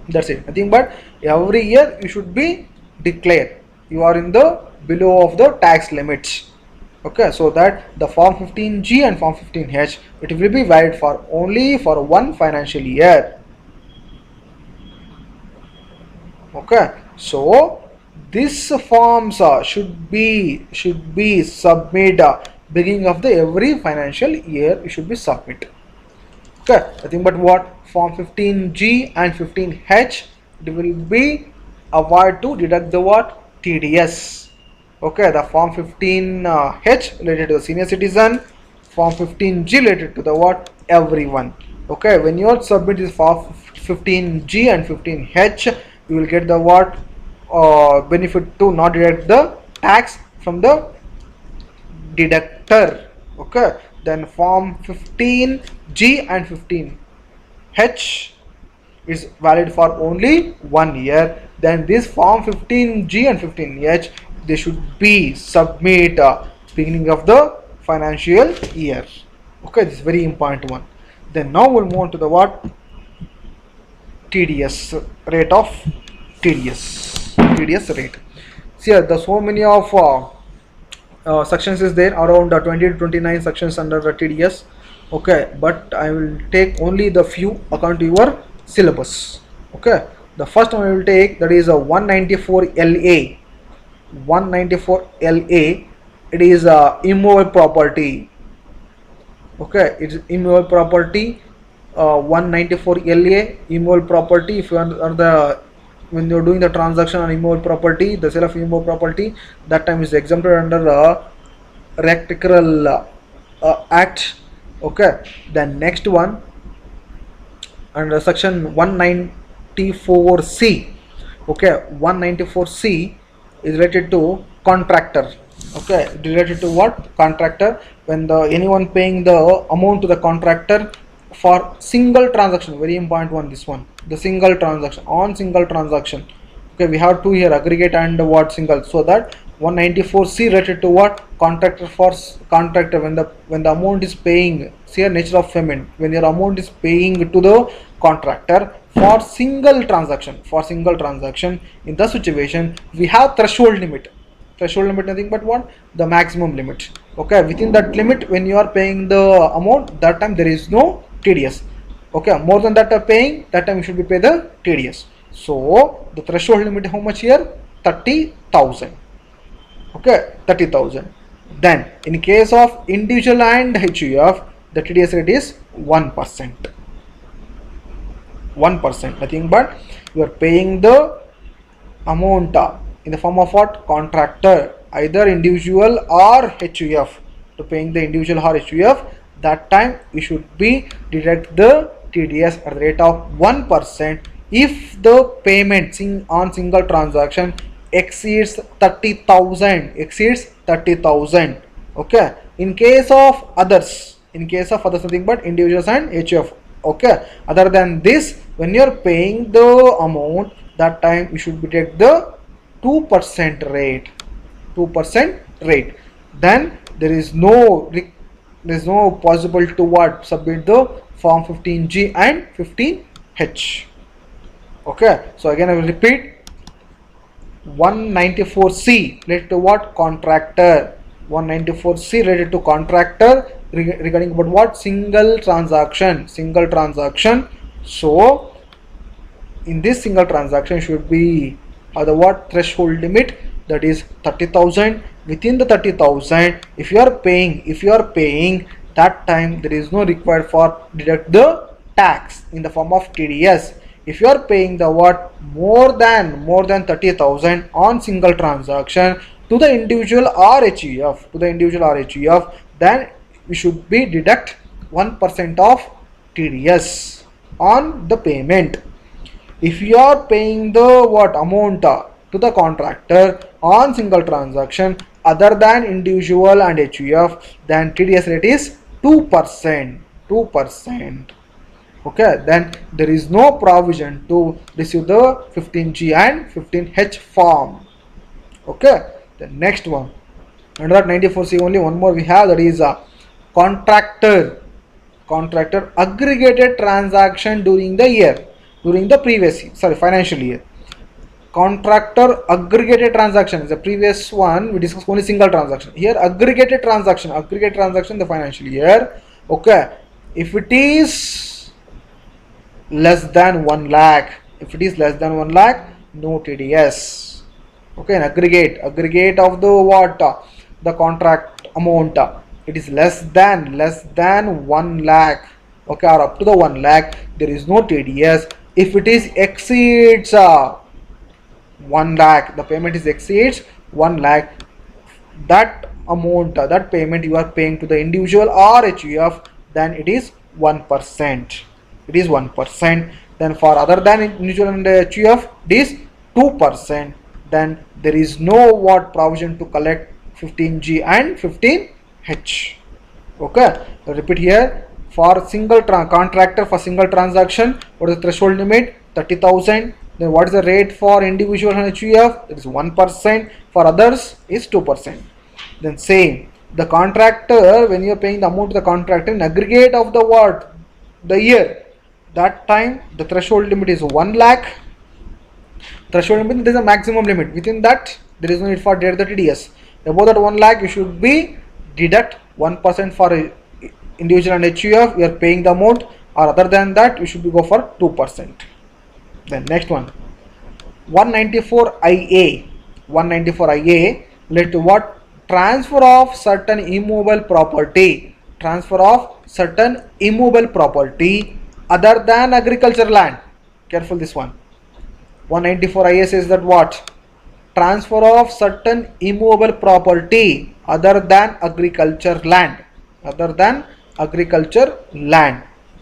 That's it. Nothing but every year you should be declared you are in the below of the tax limits. Okay, so that the form 15G and form 15H, it will be valid for only for 1 financial year. Okay, so these forms should be submitted beginning of the every financial year. You should be submit. Okay, nothing but what? Form 15G and 15H, it will be avoid to deduct the what? TDS. Okay, the form 15H related to the senior citizen, form 15G related to the what? Everyone. Okay, when you submit this form 15G and 15H, you will get the what? Benefit to not deduct the tax from the deductor. Okay, then form 15G and 15H is valid for only 1 year. Then this form 15G and 15H, they should be submit beginning of the financial year. Okay, this is very important one. Then now we'll move on to the what? TDS, rate of TDS rate. See here, there's so many of sections is there, around 20 to 29 sections under the TDS. Okay, but I will take only the few according to your syllabus. Okay, the first one I will take, that is a 194 LA. It is a immovable property. Okay, it is immovable property. 194 LA, immovable property. If you are when you are doing the transaction on immovable property, the sale of immovable property, that time is exempted under Rectical Act. Okay, then next one under section 194C. Okay, 194C is related to contractor. Okay, related to what? Contractor. When anyone paying the amount to the contractor for single transaction, very important one, this one, the single transaction, on single transaction. Okay, we have two here, aggregate and what? Single. So that 194C related to what? Contractor. For contractor, when the amount is paying, see here nature of payment, when your amount is paying to the contractor for single transaction, in the situation we have threshold limit, nothing but what? The maximum limit. Okay, within that limit when you are paying the amount, that time there is no TDS. Okay, more than that paying, that time you should be pay the TDS. So the threshold limit how much here? 30,000. Okay, 30,000. Then in case of individual and HUF, the TDS rate is 1%. 1%, nothing but you are paying the amount in the form of what? Contractor, either individual or HUF. To paying the individual or HUF, that time you should be deduct the TDS at the rate of 1% if the payment on single transaction exceeds 30,000. Okay, in case of others, nothing but individuals and HUF. Okay, other than this, when you are paying the amount, that time you should be take the 2% rate. Then there is no possible to what? Submit the form 15G and 15H. Okay, so again I will repeat. 194C related to what? Contractor. 194C related to contractor regarding about what? Single transaction. So in this single transaction should be the what? Threshold limit, that is 30,000. Within the 30,000, if you are paying, that time there is no required for deduct the tax in the form of TDS. If you are paying the what? More than 30,000 on single transaction to the individual or HUF, then we should be deduct 1% of TDS on the payment. If you are paying the what amount to the contractor on single transaction other than individual and HUF, then TDS rate is 2%. Okay, then there is no provision to receive the 15G and 15H form. Okay, the next one, under 94C only one more we have, that is a contractor aggregated transaction during the previous financial year. Contractor aggregated transaction is the previous one we discussed only single transaction. Here aggregated transaction the financial year. Okay, if it is less than 1 lakh, no TDS. Okay, an aggregate of the what? The contract amount, it is less than 1 lakh. Okay, or up to the 1 lakh, there is no TDS. If it is exceeds 1 lakh, the payment is exceeds 1 lakh, that amount, that payment you are paying to the individual or HUF, then it is 1%. Then for other than individual and HUF, it is 2%. Then there is no what provision to collect 15G and 15H. Okay, so repeat here, for single contractor for single transaction, what is the threshold limit? 30,000. Then what is the rate for individual and HUF? It is 1%. For others is 2%. Then same, the contractor, when you are paying the amount to the contractor in aggregate of the what? The year, that time the threshold limit is 1 lakh. Threshold limit, there is a maximum limit. Within that, there is no need for deduct the TDS. Above that 1 lakh, you should be deduct 1% for individual and HUF. You are paying the amount, or other than that, you should be go for 2%. Then next one, 194IA. 194IA related to what? Transfer of certain immovable property. Other than agriculture land. Careful this one. 194IA says that what? Transfer of certain immovable property other than agriculture land.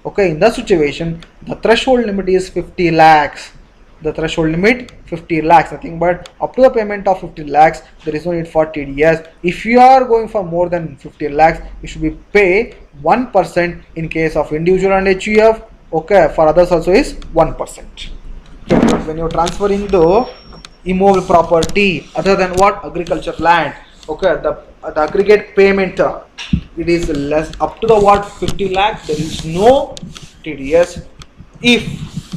Okay, in the situation, the threshold limit is 50 lakhs. Nothing but up to the payment of 50 lakhs, there is no need for TDS. If you are going for more than 50 lakhs, you should be pay 1% in case of individual and HUF. Okay, for others also is 1%. When you are transferring the immovable property other than what? Agriculture land. Okay, the aggregate payment, it is less up to the what? 50 lakhs, there is no TDS. If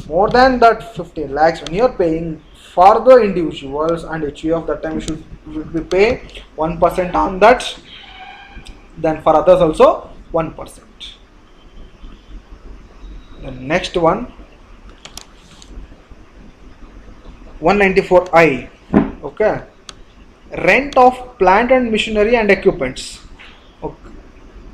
more than that 50 lakhs, when you are paying for the individuals and HUF, that time you should be pay 1% on that. Then for others also 1%. The next one, 194I. Okay, rent of plant and machinery and equipments. Okay.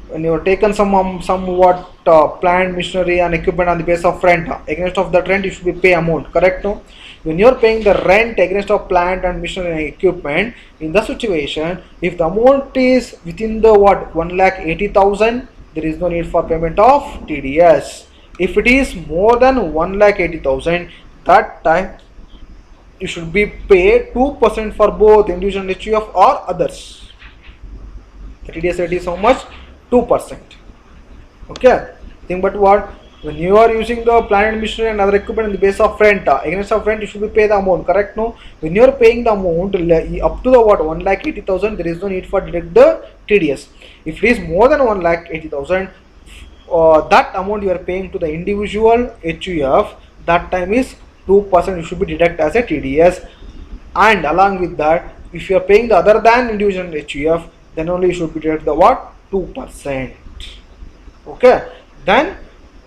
When you have taken somewhat plant, machinery and equipment on the basis of rent, against of that rent you should be pay amount, correct? No? When you are paying the rent against of plant and machinery and equipment, in the situation, if the amount is within the 1,80,000, there is no need for payment of TDS. If it is more than 1,80,000, that time you should be paid 2% for both individual HUF or others. The TDS rate is how much? 2%. Okay. Think but what? When you are using the plant and machinery and other equipment in the base of rent, against of rent you should be pay the amount, correct? No. When you are paying the amount up to the 1,80,000, there is no need for deduct the TDS. If it is more than 1,80,000, that amount you are paying to the individual HUF, that time is 2% you should be deduct as a TDS. And along with that, if you are paying the other than individual HUF, then only you should be deduct the what? 2%. Okay. Then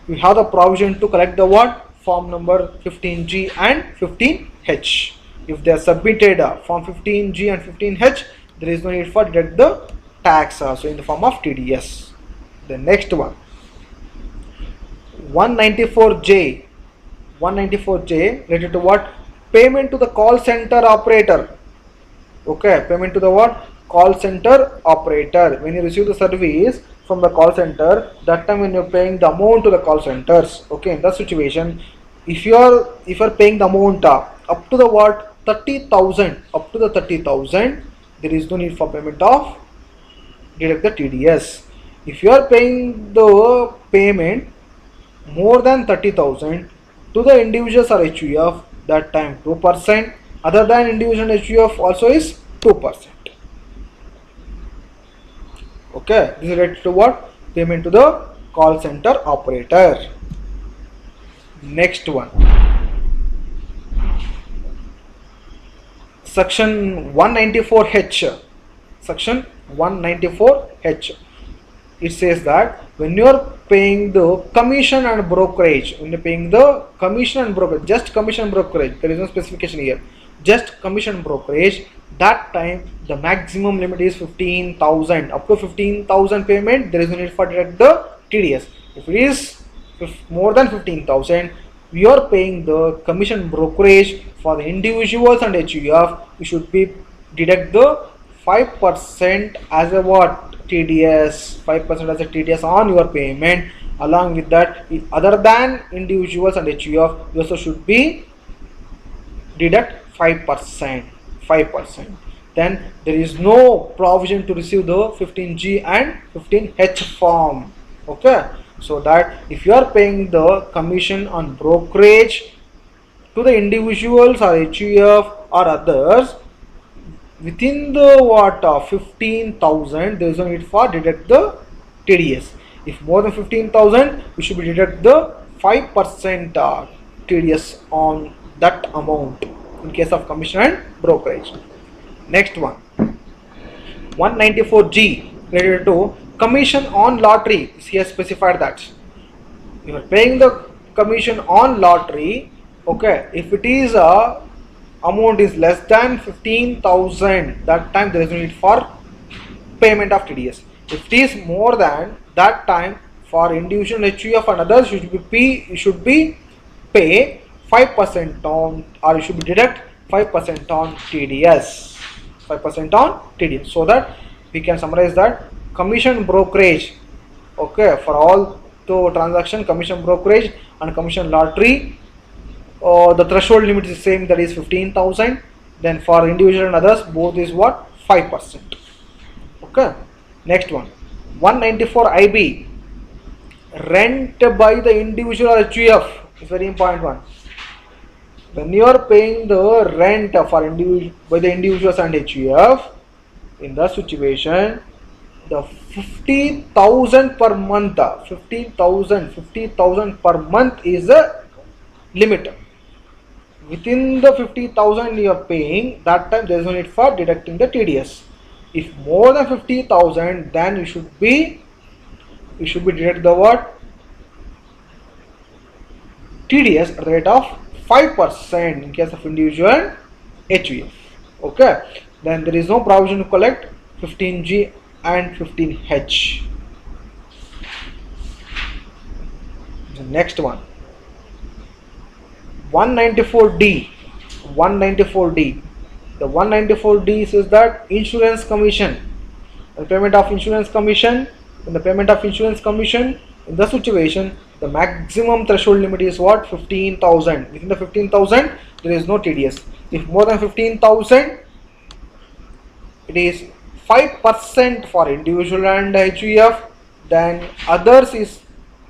we have the provision to collect the what? Form number 15G and 15H. If they are submitted form 15G and 15H, there is no need for deduct the tax also in the form of TDS. The next one, 194J. 194J related to what? Payment to the call center operator. Okay, payment to the what? Call center operator. When you receive the service from the call center, that time when you're paying the amount to the call centers. Okay, in that situation, if you're paying the amount up to the what? 30,000, up to the 30,000, there is no need for payment of deduct the TDS. If you are paying the payment more than 30,000 to the individuals or HUF, that time 2%. Other than individual HUF also is 2%. Okay, this is related to what? Payment to the call center operator. Next one, section 194H. Section 194H. It says that when you are paying the commission and brokerage, when you are paying the commission and brokerage, just commission brokerage, there is no specification here, just commission brokerage, that time the maximum limit is 15,000. Up to 15,000 payment, there is no need for deduct the TDS. If it is more than 15,000, we are paying the commission brokerage for the individuals and HUF, we should be deduct the 5% as a what? TDS, 5% as a TDS on your payment. Along with that, other than individuals and HUF, you also should be deduct 5%. 5%. Then there is no provision to receive the 15G and 15H form. Okay, so that if you are paying the commission on brokerage to the individuals or HUF or others, within the what 15,000, there is no need for deduct the TDS. If more than 15,000, you should be deduct the 5% TDS on that amount in case of commission and brokerage. Next one, 194G related to commission on lottery. He has specified that you are paying the commission on lottery. Okay, if it is a amount is less than 15,000, that time there is no need for payment of TDS. If it is more than that time, for individual HUF and others, you should be pay 5% on, or you should be deduct 5% on TDS. 5% on TDS. So that we can summarize that commission brokerage, okay, for all the transaction, commission brokerage and commission lottery, the threshold limit is same, that is 15,000. Then for individual and others, both is what? 5%. Okay. Next one, 194IB, rent by the individual or HUF is very important one. When you are paying the rent for by the individuals and HUF, in the situation, the 50,000 per month, 50,000 per month is a limit. Within the 50,000 you are paying, that time there is no need for deducting the TDS. If more than 50,000, then you should be deduct the what? TDS at the rate of 5% in case of individual HUF. Okay, then there is no provision to collect 15G and 15H. The next one, 194D. 194D. The 194D says that insurance commission, the payment of insurance commission. In the payment of insurance commission, in the situation, the maximum threshold limit is what? 15,000. Within the 15,000, there is no TDS. If more than 15,000, it is 5% for individual and HUF. Then others is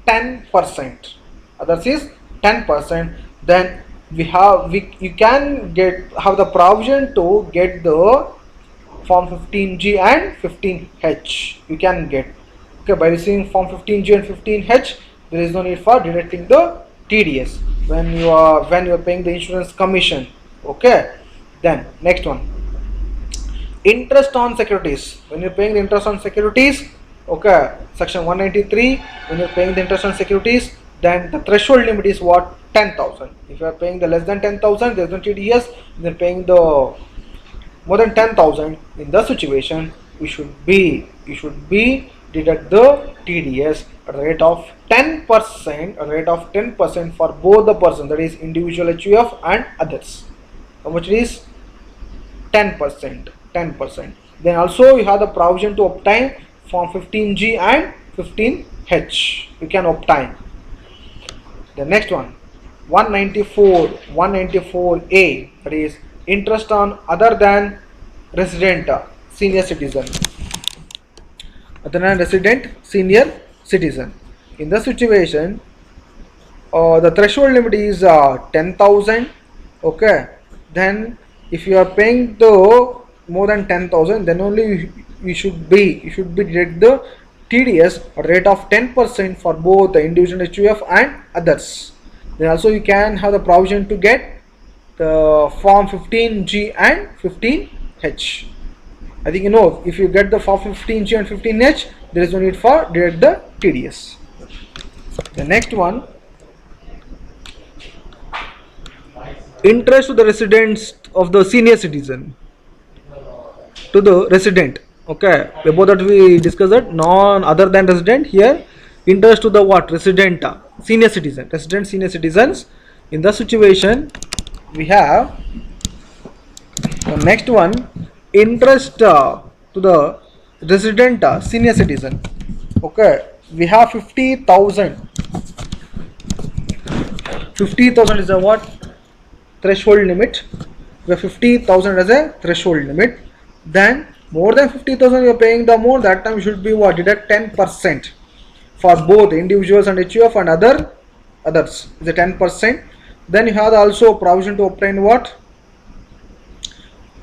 10%. Others is 10%. Then you can have the provision to get the form 15G and 15H. You can get. Okay, by receiving form 15G and 15H, there is no need for deducting the TDS when you are paying the insurance commission. Okay, then next one, interest on securities. When you're paying the interest on securities, okay, section 193, when you're paying the interest on securities, then the threshold limit is what? 10,000. If you are paying the less than 10,000, there is no TDS. Then paying the more than 10,000, in the situation, you should be deduct the TDS at the rate of 10%, a rate of 10% for both the person, that is individual HUF and others. How much it is? 10%. 10%. Then also you have the provision to obtain form 15G and 15H. You can obtain. The next one, 194A, that is interest on other than resident senior citizen. Other than resident senior citizen. In the situation, the threshold limit is 10,000. Okay. Then if you are paying the more than 10,000, then only you should be deduct the TDS at rate of 10% for both the individual HUF and others. Then also you can have the provision to get the form 15G and 15H. I think you know, if you get the form 15G and 15H, there is no need for deduct the TDS. The next one, interest to the residents of the senior citizen. To the resident. Okay, above that we discussed that non other than resident. Here interest to the what? Resident senior citizen. Resident senior citizens. In the situation, we have the next one, interest to the resident senior citizen. Okay, we have 50,000. 50,000 is a what? Threshold limit. We have 50,000 as a threshold limit. Then more than 50,000 you are paying the amount, that time you should be what? Deduct 10% for both individuals and HUF and others is a 10%. Then you have also provision to obtain what?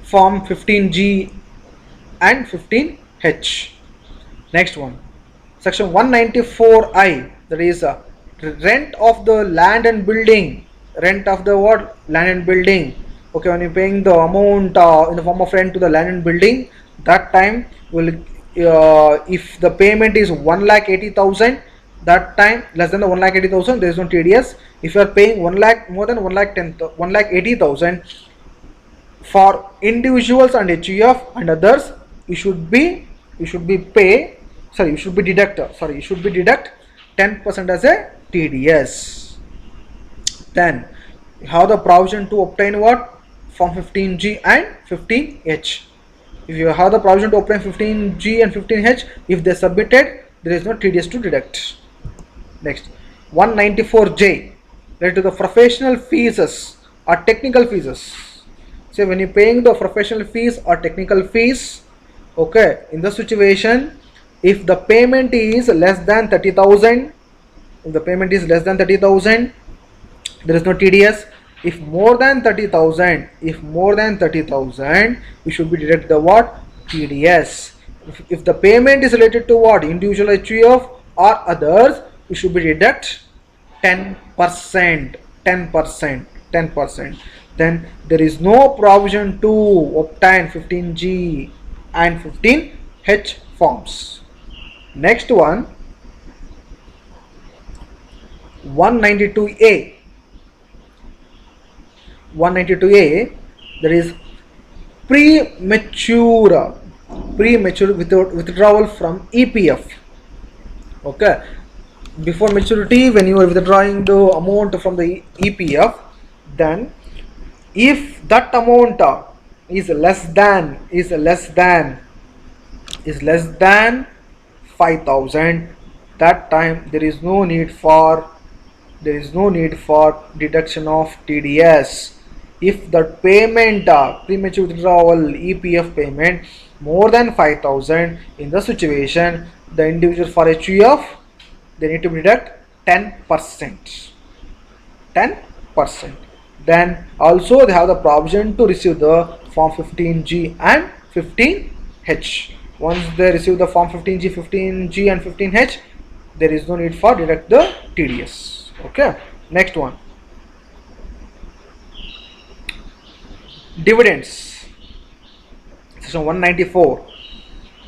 Form 15G and 15H. Next one, section 194I, that is rent of the land and building. Rent of the what? Land and building. Okay, when you're paying the amount in the form of rent to the land and building, that time will if the payment is 1,80,000, that time less than the 1,80,000, there is no TDS. If you are paying 1 lakh, more than 1,80,000 for individuals and HUF and others, you should be deduct 10% as a TDS. Then you have the provision to obtain what? Form 15G and 15H. If you have the provision to obtain 15G and 15H, if they submitted, there is no TDS to deduct. Next, 194J, related to the professional fees or technical fees. So when you are paying the professional fees or technical fees, okay, in the situation, if the payment is less than 30,000, there is no TDS. If more than 30,000, you should be deduct the what? TDS. If the payment is related to what? Individual HUF or others, you should be deduct 10%. Then there is no provision to obtain 15G and 15H forms. Next one, 192A. 192A, there is premature withdrawal from EPF. Okay, before maturity, when you are withdrawing the amount from the EPF, then if that amount is less than 5,000, that time there is no need for deduction of TDS. If the payment premature withdrawal EPF payment more than 5,000, in the situation the individual for HUF, they need to deduct 10%. Then also they have the provision to receive the form 15G and 15H. Once they receive the form 15G and 15H, there is no need for deduct the TDS. Okay, next one, dividends. Section 194.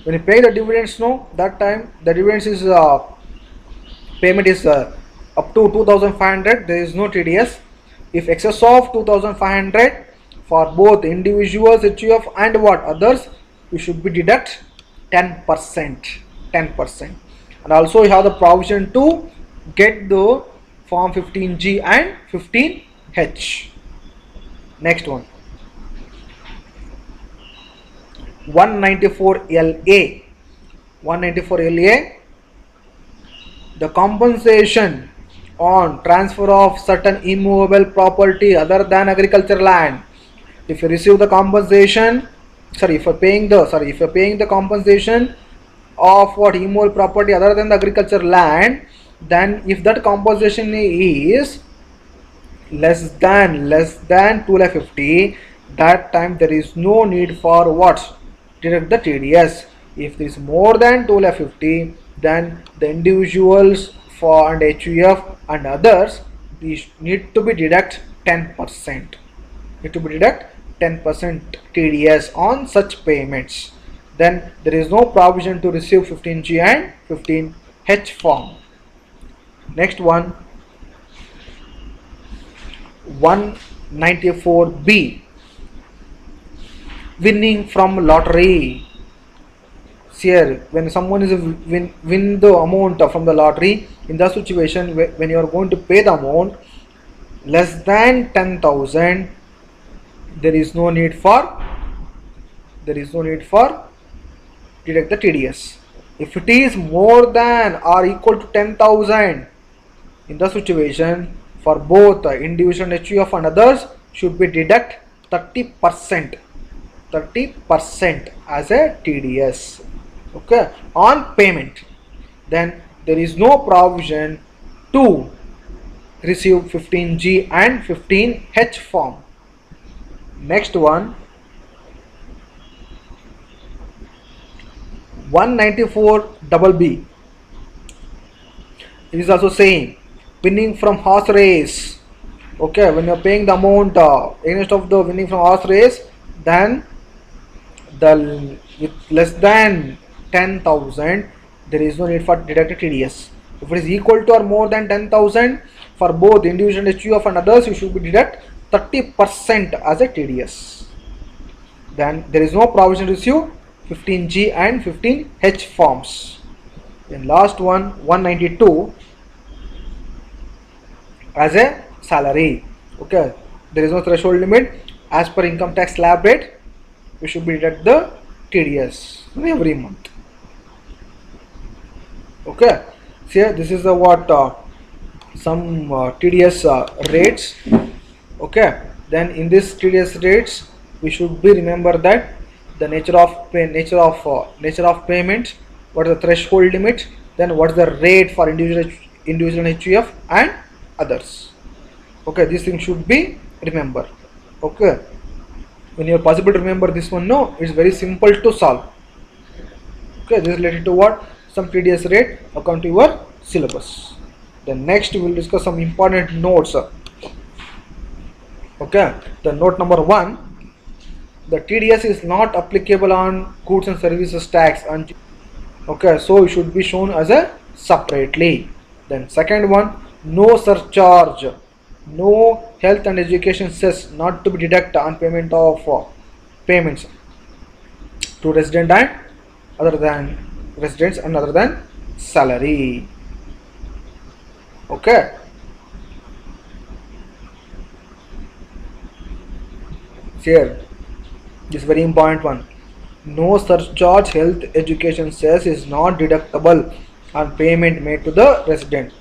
When you pay the dividends, no, that time the dividends is payment is up to 2,500, there is no TDS. If excess of 2,500 for both individuals, HUF and what others, you should be deduct 10%. And also you have the provision to get the form 15G and 15H. Next one, 194LA. 194LA, the compensation on transfer of certain immovable property other than agricultural land. If you receive the compensation, if you're paying the compensation of what immovable property other than the agricultural land, then if that compensation is less than 250, that time there is no need for what? Deduct the TDS. If this is more than 250, then the individuals for and HUF and others, these need to be deduct 10%. Need to be deduct 10% TDS on such payments. Then there is no provision to receive 15G and 15H form. Next one, 194B, winning from lottery. Here, when someone is win the amount from the lottery, in the situation when you are going to pay the amount less than 10,000, there is no need for deduct the TDS. If it is more than or equal to 10,000, in the situation for both individual HUF and others, should be deduct 30% as a TDS. Okay, on payment. Then there is no provision to receive 15G and 15H form. Next one, 194BB. It is also saying winning from horse race. Okay, when you are paying the amount against of the winning from horse race, then with less than 10,000, there is no need for deducted TDS. If it is equal to or more than 10,000 for both individual HUF and others, you should be deduct 30% as a TDS. Then there is no provision to receive 15G and 15H forms. Then last one, 192, as a salary. Okay, there is no threshold limit. As per income tax slab rate, we should be deduct the TDS every month. Okay, so here this is the some TDS rates. Okay, then in this TDS rates, we should be remember that the nature of payment, what is the threshold limit, then what is the rate for individual HUF and others. Okay, these things should be remembered. Okay, when you are possible to remember this one, no, it's very simple to solve. Okay, this is related to what? Some TDS rate according to your syllabus. Then next we will discuss some important notes. Okay, the note number 1, the TDS is not applicable on goods and services tax. Okay, so it should be shown as a separately. Then second one, no surcharge No health and education cess not to be deducted on payment of payments to resident and other than residents and other than salary. Okay. Here, this very important one. No surcharge health education cess is not deductible on payment made to the resident.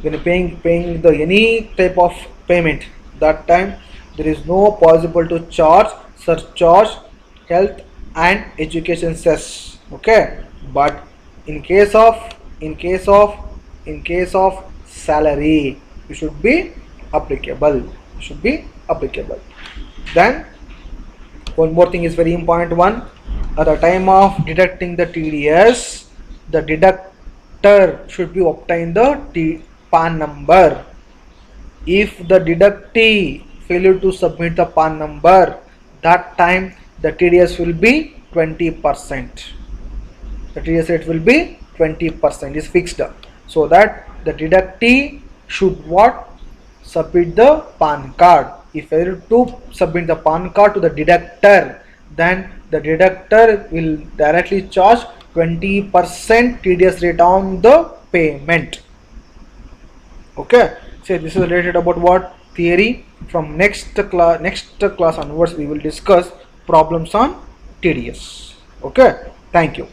When paying the any type of payment, that time there is no possible to charge surcharge health and education cess. Okay, but in case of salary, it should be applicable. Then one more thing is very important one. At the time of deducting the TDS, the deductor should be obtain the PAN number. If the deductee failure to submit the PAN number, that time the TDS will be 20%. The TDS rate will be 20%, is fixed. So that the deductee should what? Submit the PAN card. If failure to submit the PAN card to the deductor, then the deductor will directly charge 20% TDS rate on the payment. Okay, so this is related about what? Theory. From next class onwards we will discuss problems on TDS. Okay, thank you.